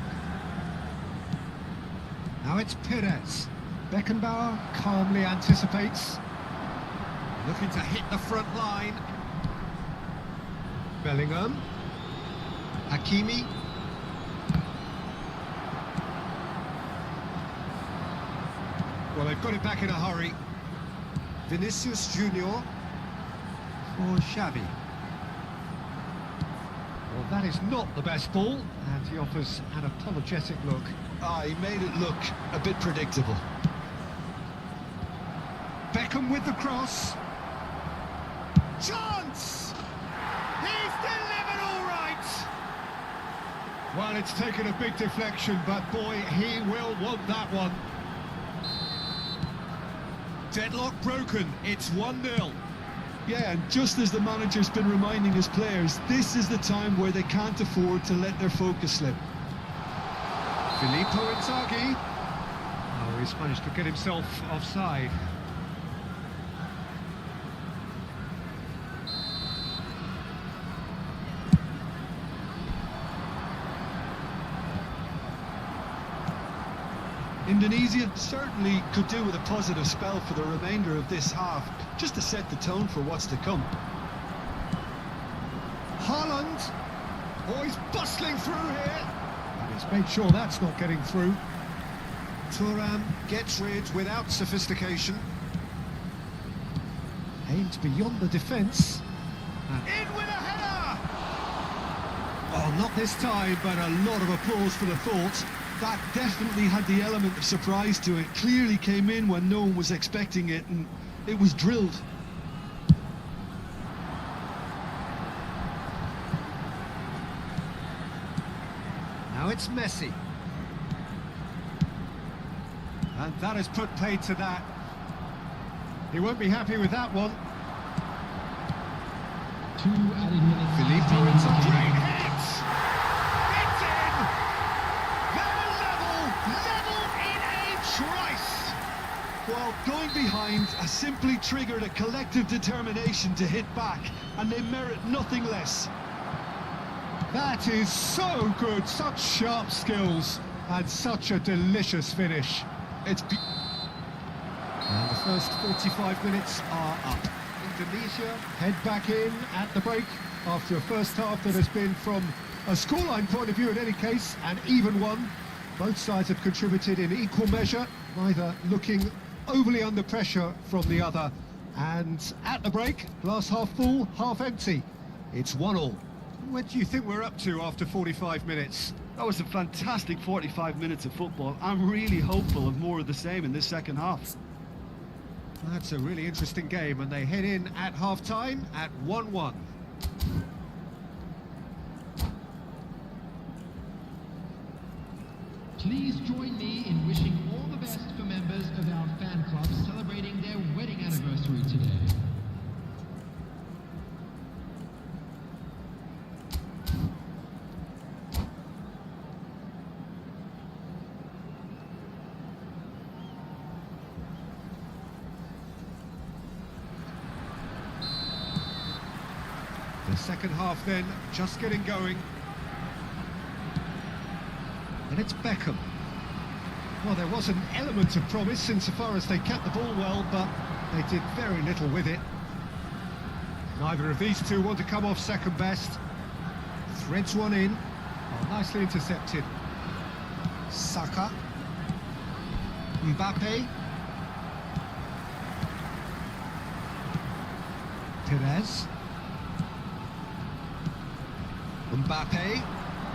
Now it's Pires. Beckenbauer calmly anticipates. Looking to hit the front line. Bellingham. Hakimi. Well, they've got it back in a hurry. Vinicius Junior for Xavi. Well, that is not the best ball, and he offers an apologetic look. He made it look a bit predictable. Beckham with the cross. Chance! He's delivered all right! Well, it's taken a big deflection, but boy, he will want that one. Deadlock broken, it's 1-0. Yeah, and just as the manager's been reminding his players, this is the time where they can't afford to let their focus slip. Filippo Inzaghi. Oh, he's managed to get himself offside. Indonesia certainly could do with a positive spell for the remainder of this half, just to set the tone for what's to come. Haaland. Oh, he's bustling through here. And he's made sure that's not getting through. Thuram gets rid without sophistication. Aimed beyond the defence. In with a header! Oh, not this time, but a lot of applause for the thought. That definitely had the element of surprise to it. Clearly came in when no one was expecting it, and it was drilled. Now it's Messi. And that has put paid to that. He won't be happy with that one. 2 added minutes. Filippo Inzaghi hits! It's in! They're level in a trice! Well, going behind has simply triggered a collective determination to hit back, and they merit nothing less. That is so good, such sharp skills, and such a delicious finish. And the first 45 minutes are up. Indonesia head back in at the break after a first half that has been, from a scoreline point of view in any case, an even one. Both sides have contributed in equal measure, neither looking overly under pressure from the other. And at the break, glass half full, half empty. It's 1-1. What do you think we're up to after 45 minutes? That was a fantastic 45 minutes of football. I'm really hopeful of more of the same in this second half. That's a really interesting game, and they head in at half-time at 1-1. Please join me in wishing all the best for members of our fan club celebrating their wedding anniversary today. The second half then, just getting going. And it's Beckham. Well, there was an element of promise insofar as they kept the ball well, but they did very little with it. Neither of these two want to come off second best. Threads one in. Oh, nicely intercepted. Saka. Mbappe. Perez. Mbappe.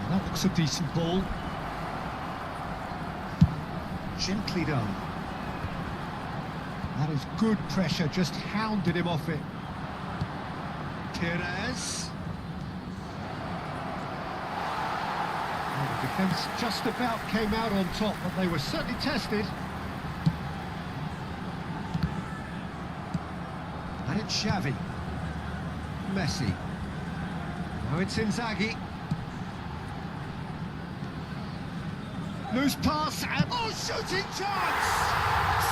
That looks a decent ball. Gently done. That is good pressure, just hounded him off it. Perez. Well, the defence just about came out on top, but they were certainly tested. And it's Xavi. Messi. Now it's Inzaghi. Loose pass and shooting chance!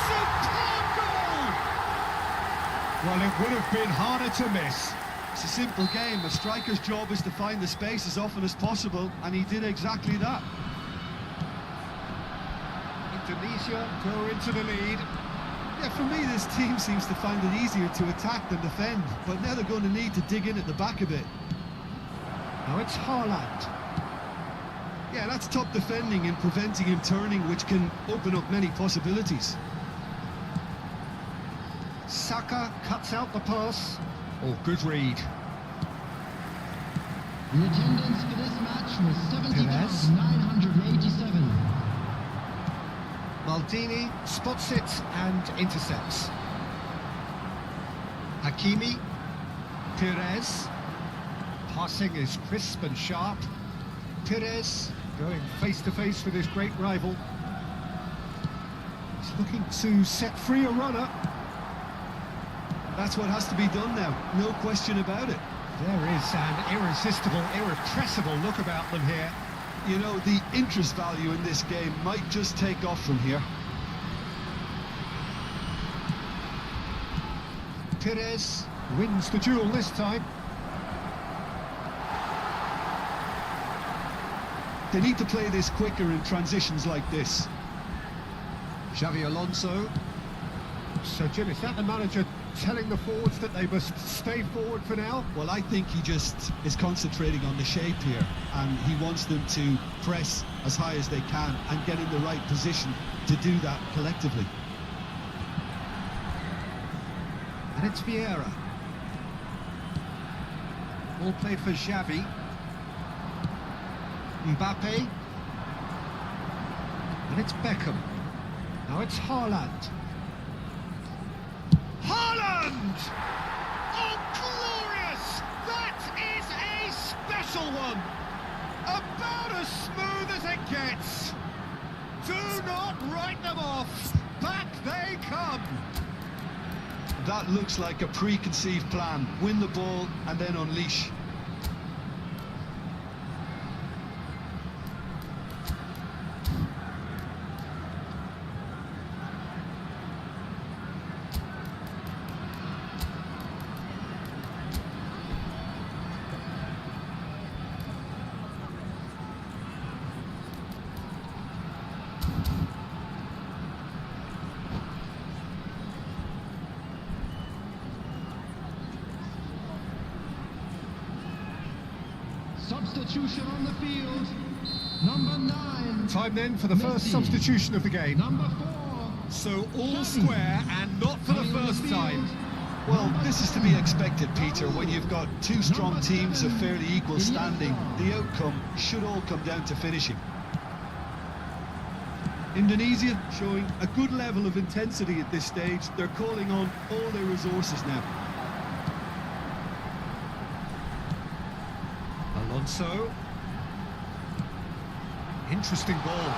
Superb goal! Well, it would have been harder to miss. It's a simple game. A striker's job is to find the space as often as possible, and he did exactly that. Indonesia go into the lead. Yeah, for me, this team seems to find it easier to attack than defend, but now they're going to need to dig in at the back a bit. Now it's Haaland. Yeah, that's top defending and preventing him turning, which can open up many possibilities. Saka cuts out the pass. Oh, good read. The attendance for this match was 70,987. Maldini spots it and intercepts. Hakimi. Perez. Passing is crisp and sharp. Perez. Going face to face with his great rival. He's looking to set free a runner. That's what has to be done now, no question about it. There is an irresistible, irrepressible look about them here. You know, the interest value in this game might just take off from here. Perez wins the duel this time. They need to play this quicker in transitions like this. Xavi Alonso. So, Jim, is that the manager telling the forwards that they must stay forward for now? Well, I think he just is concentrating on the shape here, and he wants them to press as high as they can and get in the right position to do that collectively. And it's Vieira. Ball played for Xavi. Mbappe. And it's Beckham. Now it's Haaland. Haaland! Oh, glorious! That is a special one! About as smooth as it gets. Do not write them off. Back they come. That looks like a preconceived plan. Win the ball and then unleash. Substitution on the field. Number 9. Time then for the first Messi. substitution of the game. Number 4. So all Xavi. square and not for the Coming on first field. time. Well, this is to be expected, Peter. When you've got two strong teams of fairly equal standing, the outcome should all come down to finishing. Indonesia showing a good level of intensity at this stage. They're calling on all their resources now. Alonso. Interesting ball.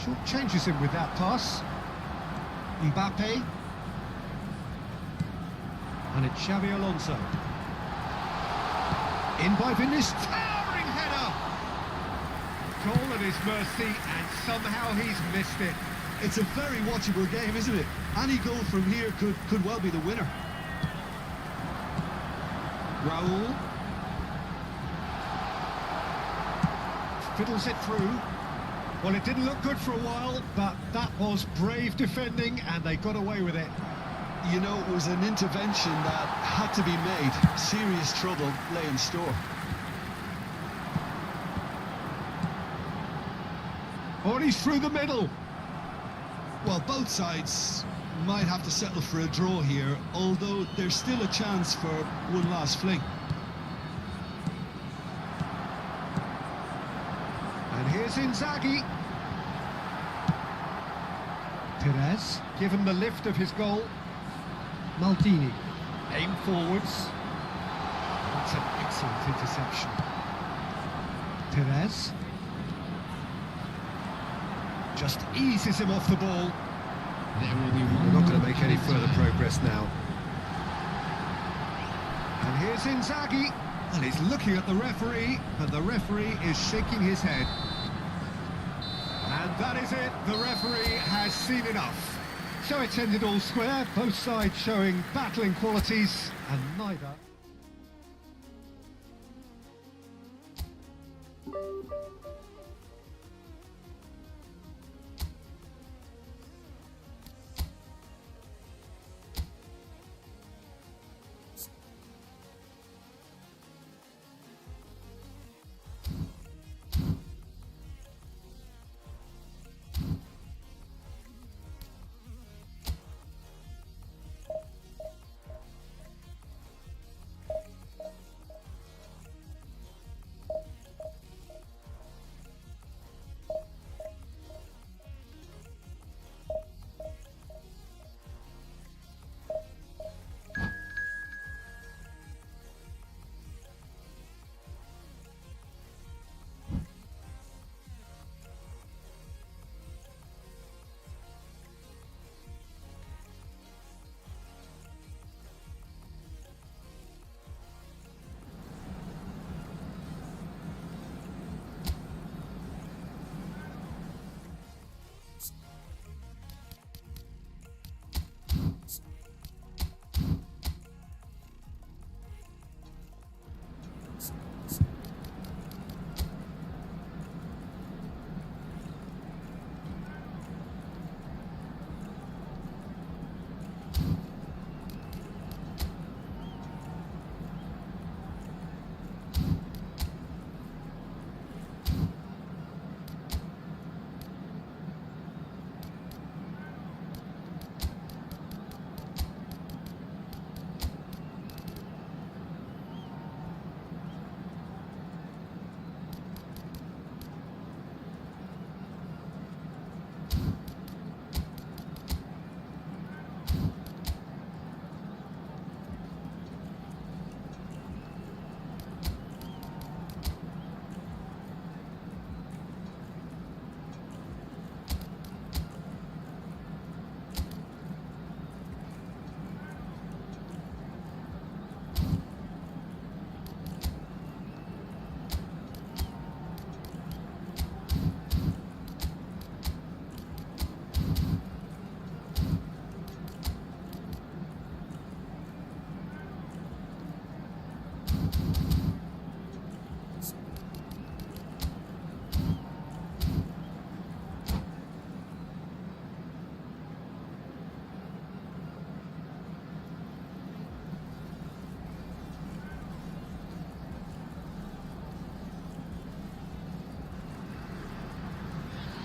Short changes him with that pass. Mbappe. And it's Xavi Alonso. In by Vinicius. Towering header! Goal at his mercy, and somehow he's missed it. It's a very watchable game, isn't it? Any goal from here could well be the winner. Raul. Fiddles it through. Well, it didn't look good for a while, but that was brave defending, and they got away with it. You know, it was an intervention that had to be made. Serious trouble lay in store. Oh, and he's through the middle. Well, both sides might have to settle for a draw here, although there's still a chance for one last fling. And here's Inzaghi. Perez, given the lift of his goal. Maldini, aim forwards. That's an excellent interception. Perez. Just eases him off the ball. There will be one. We're not going to more make any penalty. further progress now. And here's Inzaghi. And he's looking at the referee, and the referee is shaking his head. And that is it. The referee has seen enough. So it's ended all square, both sides showing battling qualities, and neither...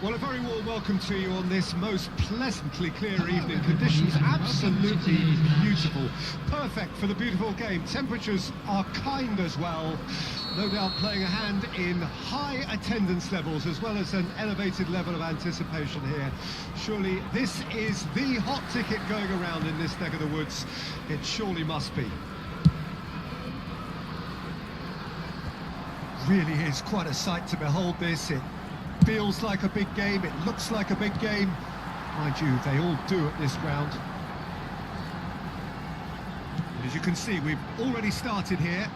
Well, a very warm welcome to you on this most pleasantly clear evening. Conditions absolutely beautiful. Perfect for the beautiful game. Temperatures are kind as well. No doubt playing a hand in high attendance levels as well as an elevated level of anticipation here. Surely this is the hot ticket going around in this neck of the woods. It surely must be. Really is quite a sight to behold this. It feels like a big game, it looks like a big game. Mind you, they all do at this ground. And as you can see, we've already started here.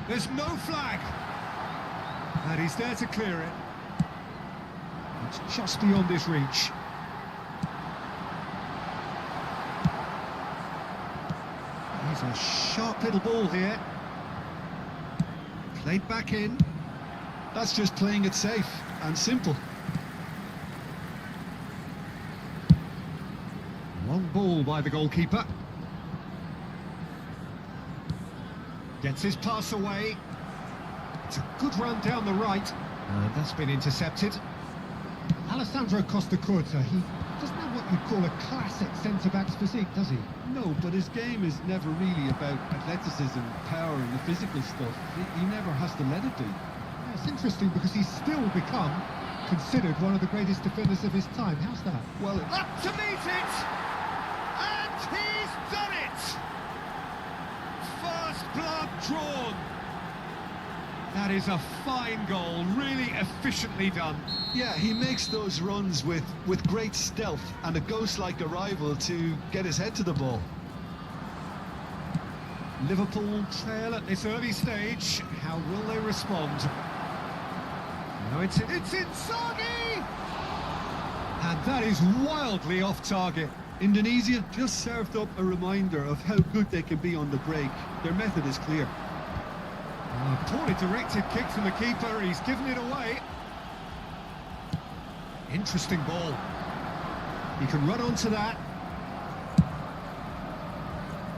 There's no flag. And he's there to clear it. It's just beyond his reach. Here's a sharp little ball here. Played back in. That's just playing it safe and simple. Long ball by the goalkeeper. Gets his pass away. It's a good run down the right. That's been intercepted. Alessandro Costacurta, he doesn't have what you'd call a classic centre-back's physique, does he? No, but his game is never really about athleticism, power and the physical stuff. He never has to let it be. It's interesting because he's still become considered one of the greatest defenders of his time. How's that? Well, Up to meet it! And he's done it! First blood drawn. That is a fine goal, really efficiently done. Yeah, he makes those runs with great stealth and a ghost-like arrival to get his head to the ball. Liverpool trail at this early stage. How will they respond? No, it's Inzaghi! And that is wildly off target. Indonesia just served up a reminder of how good they can be on the break. Their method is clear. Poorly directed kick from the keeper, he's given it away. Interesting ball. He can run onto that.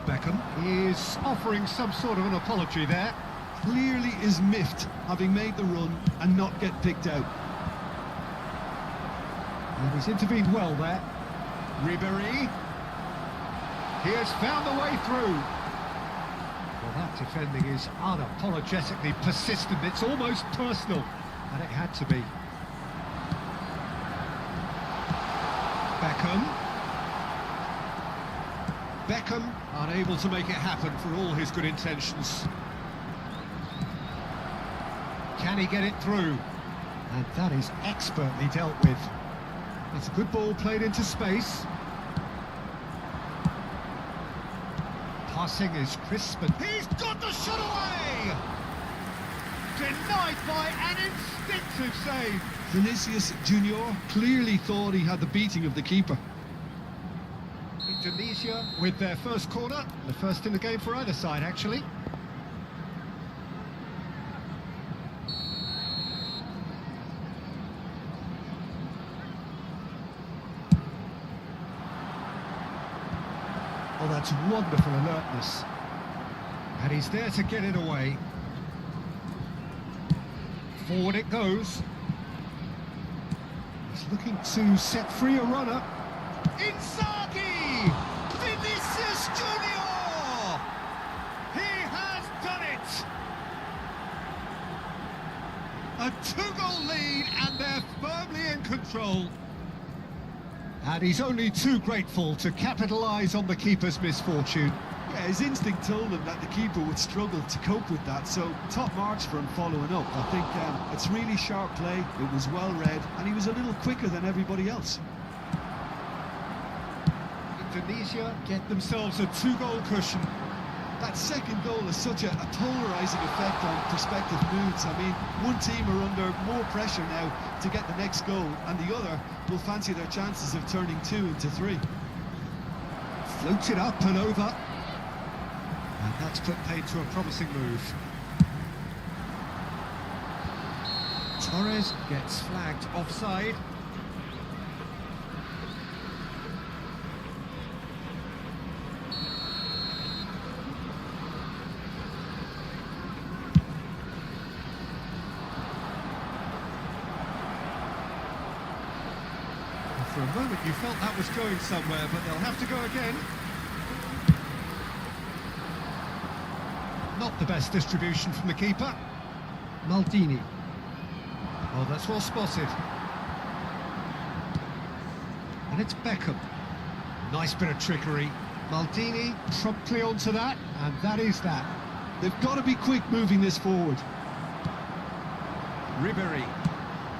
Beckham is offering some sort of an apology there. Clearly is miffed, having made the run and not get picked out. And he's intervened well there. Ribéry. He has found the way through. Well, that defending is unapologetically persistent. It's almost personal, and it had to be. Beckham unable to make it happen for all his good intentions. Can he get it through? And that is expertly dealt with. It's a good ball played into space. Passing is crisp and he's got the shot away! Denied by an instinctive save. Vinicius Junior clearly thought he had the beating of the keeper. Indonesia with their first corner, the first in the game for either side actually. Oh, that's wonderful alertness. And he's there to get it away. Forward it goes. He's looking to set free a runner. Inzaghi! Vinicius Junior! He has done it! A two-goal lead and they're firmly in control. And he's only too grateful to capitalise on the keeper's misfortune. Yeah, his instinct told him that the keeper would struggle to cope with that, so top marks for him following up. I think it's really sharp play, it was well read, and he was a little quicker than everybody else. Indonesia get themselves a two-goal cushion. That second goal has such a polarising effect on prospective moods. I mean, one team are under more pressure now to get the next goal, and the other will fancy their chances of turning 2 into 3. Floats it up and over. And That's put paid to a promising move. Torres gets flagged offside. For a moment you felt that was going somewhere, but they'll have to go again. Not the best distribution from the keeper. Maldini. Oh, that's well spotted. And it's Beckham. Nice bit of trickery. Maldini promptly onto that, and that is that. They've got to be quick moving this forward. Ribery.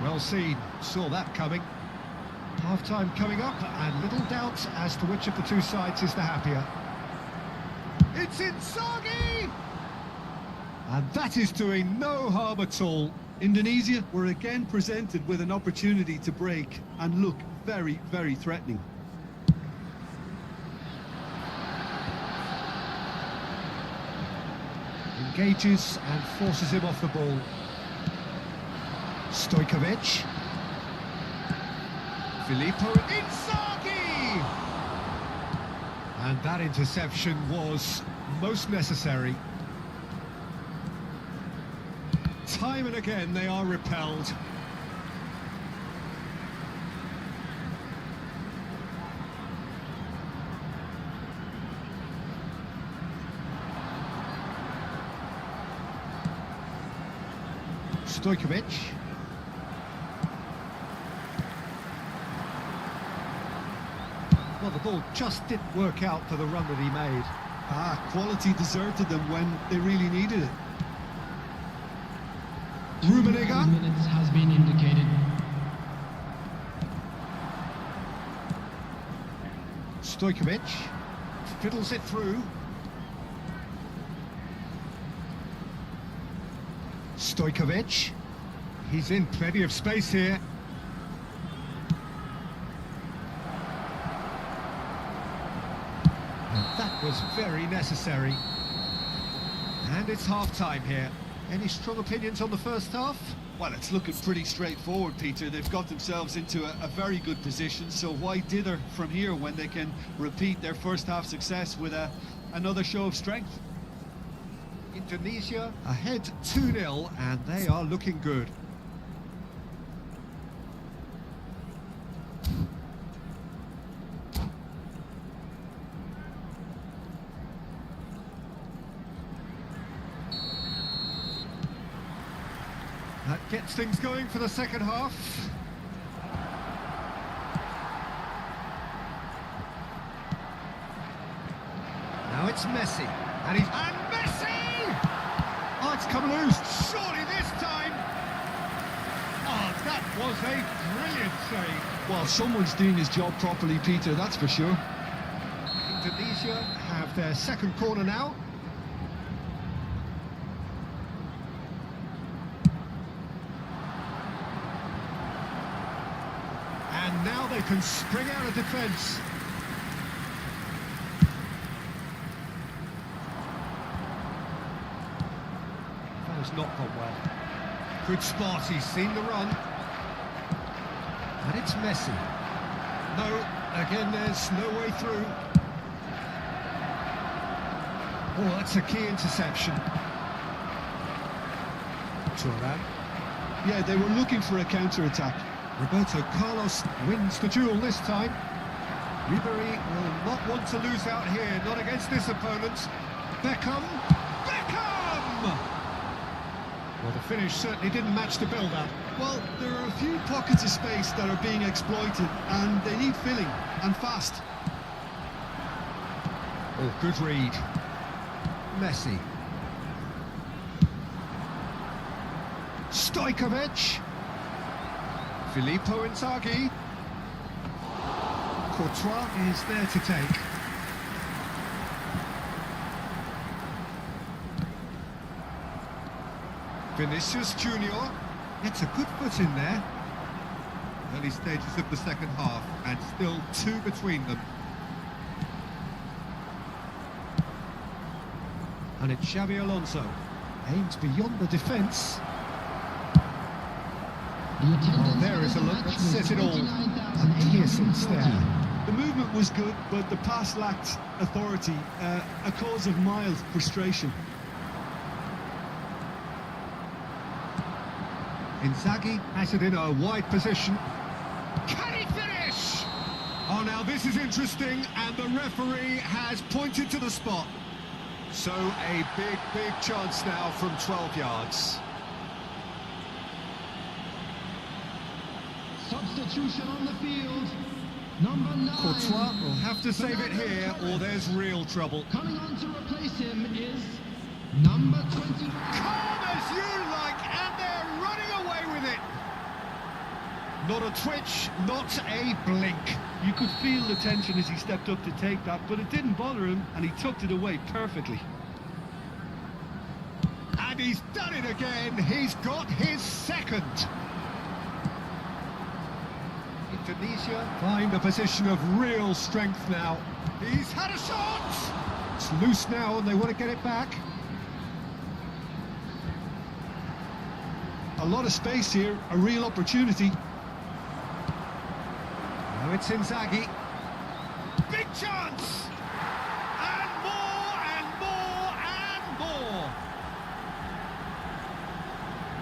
Well seen. Saw that coming. Half-time coming up, and little doubt as to which of the two sides is the happier. It's Inzaghi! And that is doing no harm at all. Indonesia were again presented with an opportunity to break and look very, very threatening. Engages and forces him off the ball. Stojkovic. Filippo Inzaghi! And that interception was most necessary. Time and again they are repelled. Stojkovic. Well, the ball just didn't work out for the run that he made. Quality deserted them when they really needed it. Rummenigge. Minutes has been indicated. Stojkovic fiddles it through. Stojkovic. He's in plenty of space here. And that was very necessary. And it's half-time here. Any strong opinions on the first half? Well, it's looking pretty straightforward, Peter. They've got themselves into a very good position, so why dither from here when they can repeat their first half success with another show of strength? Indonesia ahead 2-0, and they are looking good. That gets things going for the second half. Now it's Messi, and Messi! Oh, it's come loose. Surely this time. Oh, that was a brilliant save. Well, someone's doing his job properly, Peter, that's for sure. Indonesia have their second corner now. And now they can spring out of defence. That has not gone well. Good spot, he's seen the run. And it's Messi. No, again there's no way through. Oh, that's a key interception. Turan. Yeah, they were looking for a counter-attack. Roberto Carlos wins the duel this time. Ribery will not want to lose out here, not against this opponent. Beckham! Well, the finish certainly didn't match the build-up. Well, there are a few pockets of space that are being exploited, and they need filling, and fast. Oh, good read. Messi. Stojkovic. Filippo Inzaghi. Courtois is there to take. Vinicius Junior gets a good foot in there. Early stages of the second half, and still two between them. And it's Xabi Alonso. Aims beyond the defence. The attendance there is for a the look match that was says it all. 29,840. A piercing stare. The movement was good, but the pass lacked authority, a cause of mild frustration. Inzaghi has it in a wide position. Can he finish? Oh, now this is interesting, and the referee has pointed to the spot. So a big chance now from 12 yards. Substitution on the field. Number 9. Courtois will have to save it here, or there's real trouble. Coming on to replace him is number 20. Calm as you like, and they're running away with it. Not a twitch, not a blink. You could feel the tension as he stepped up to take that, but it didn't bother him, and he tucked it away perfectly. And he's done it again. He's got his second. Indonesia find a position of real strength now. He's had a shot. It's loose now, and they want to get it back. A lot of space here, a real opportunity. Now it's Inzaghi. Big chance! And more, and more, and more!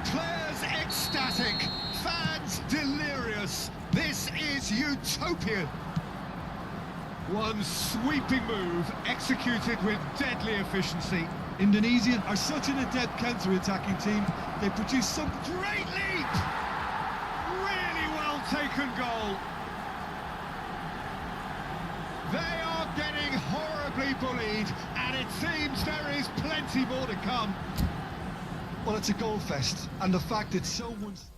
Players ecstatic, fans delirious. This is utopian. One sweeping move, executed with deadly efficiency. Indonesia are such an adept counter-attacking team. They produce some Great leap! Really well taken goal. They are getting horribly bullied, and it seems there is plenty more to come. Well, it's a goal fest, and the fact it's so once.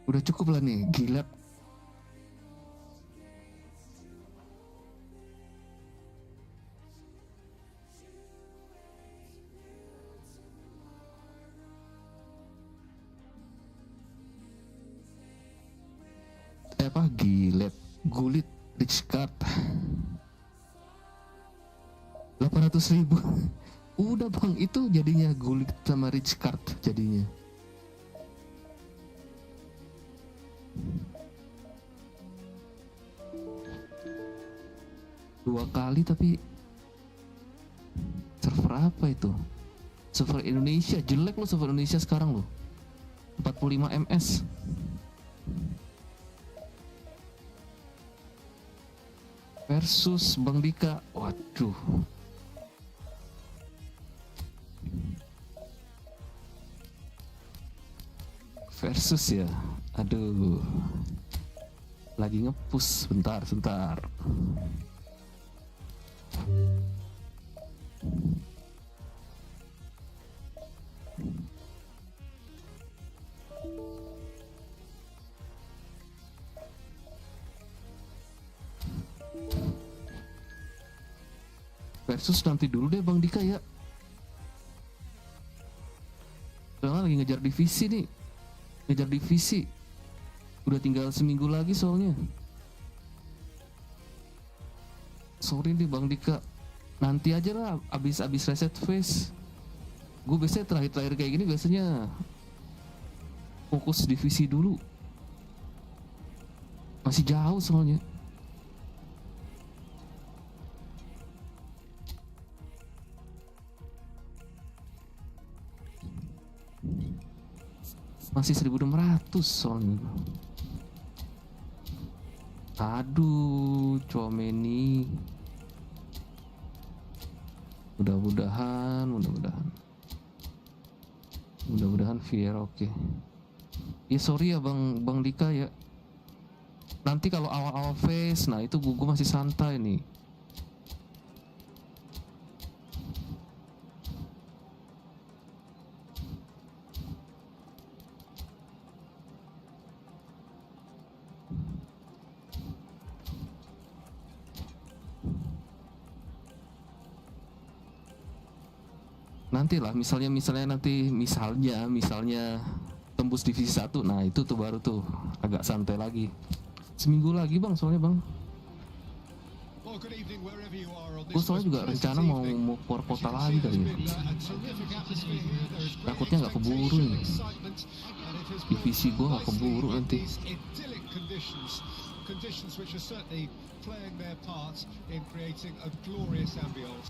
Udah cukup lah nih, gila. Apa gilet, gulit, rich card 800.000. Udah bang, itu jadinya gulit sama rich card jadinya. Dua kali tapi server apa itu? Server Indonesia, jelek loh server Indonesia sekarang loh. 45 ms. Versus Bang Dika, waduh. Versus ya, aduh. Lagi ngepush, bentar. Versus nanti dulu deh Bang Dika ya. Soalnya lagi ngejar divisi nih. Ngejar divisi. Udah tinggal seminggu lagi soalnya. Sorry nih Bang Dika. Nanti aja lah abis reset face. Gue biasanya terakhir kayak gini biasanya fokus divisi dulu. Masih jauh soalnya. Masih 1.600 soalnya. Aduh, Comeni. Mudah-mudahan Viera oke. Ya sorry ya Bang Dika ya. Nanti kalau awal-awal face, nah itu gue masih santai nih. Nanti lah misalnya tembus divisi 1, nah itu tuh baru tuh agak santai lagi. Seminggu lagi Bang soalnya Bang. Gue soalnya juga rencana mau keluar kota lagi kali ya. Takutnya nggak keburu nih. Divisi gue nggak keburu nanti. Conditions which are certainly playing their part in creating a glorious ambience.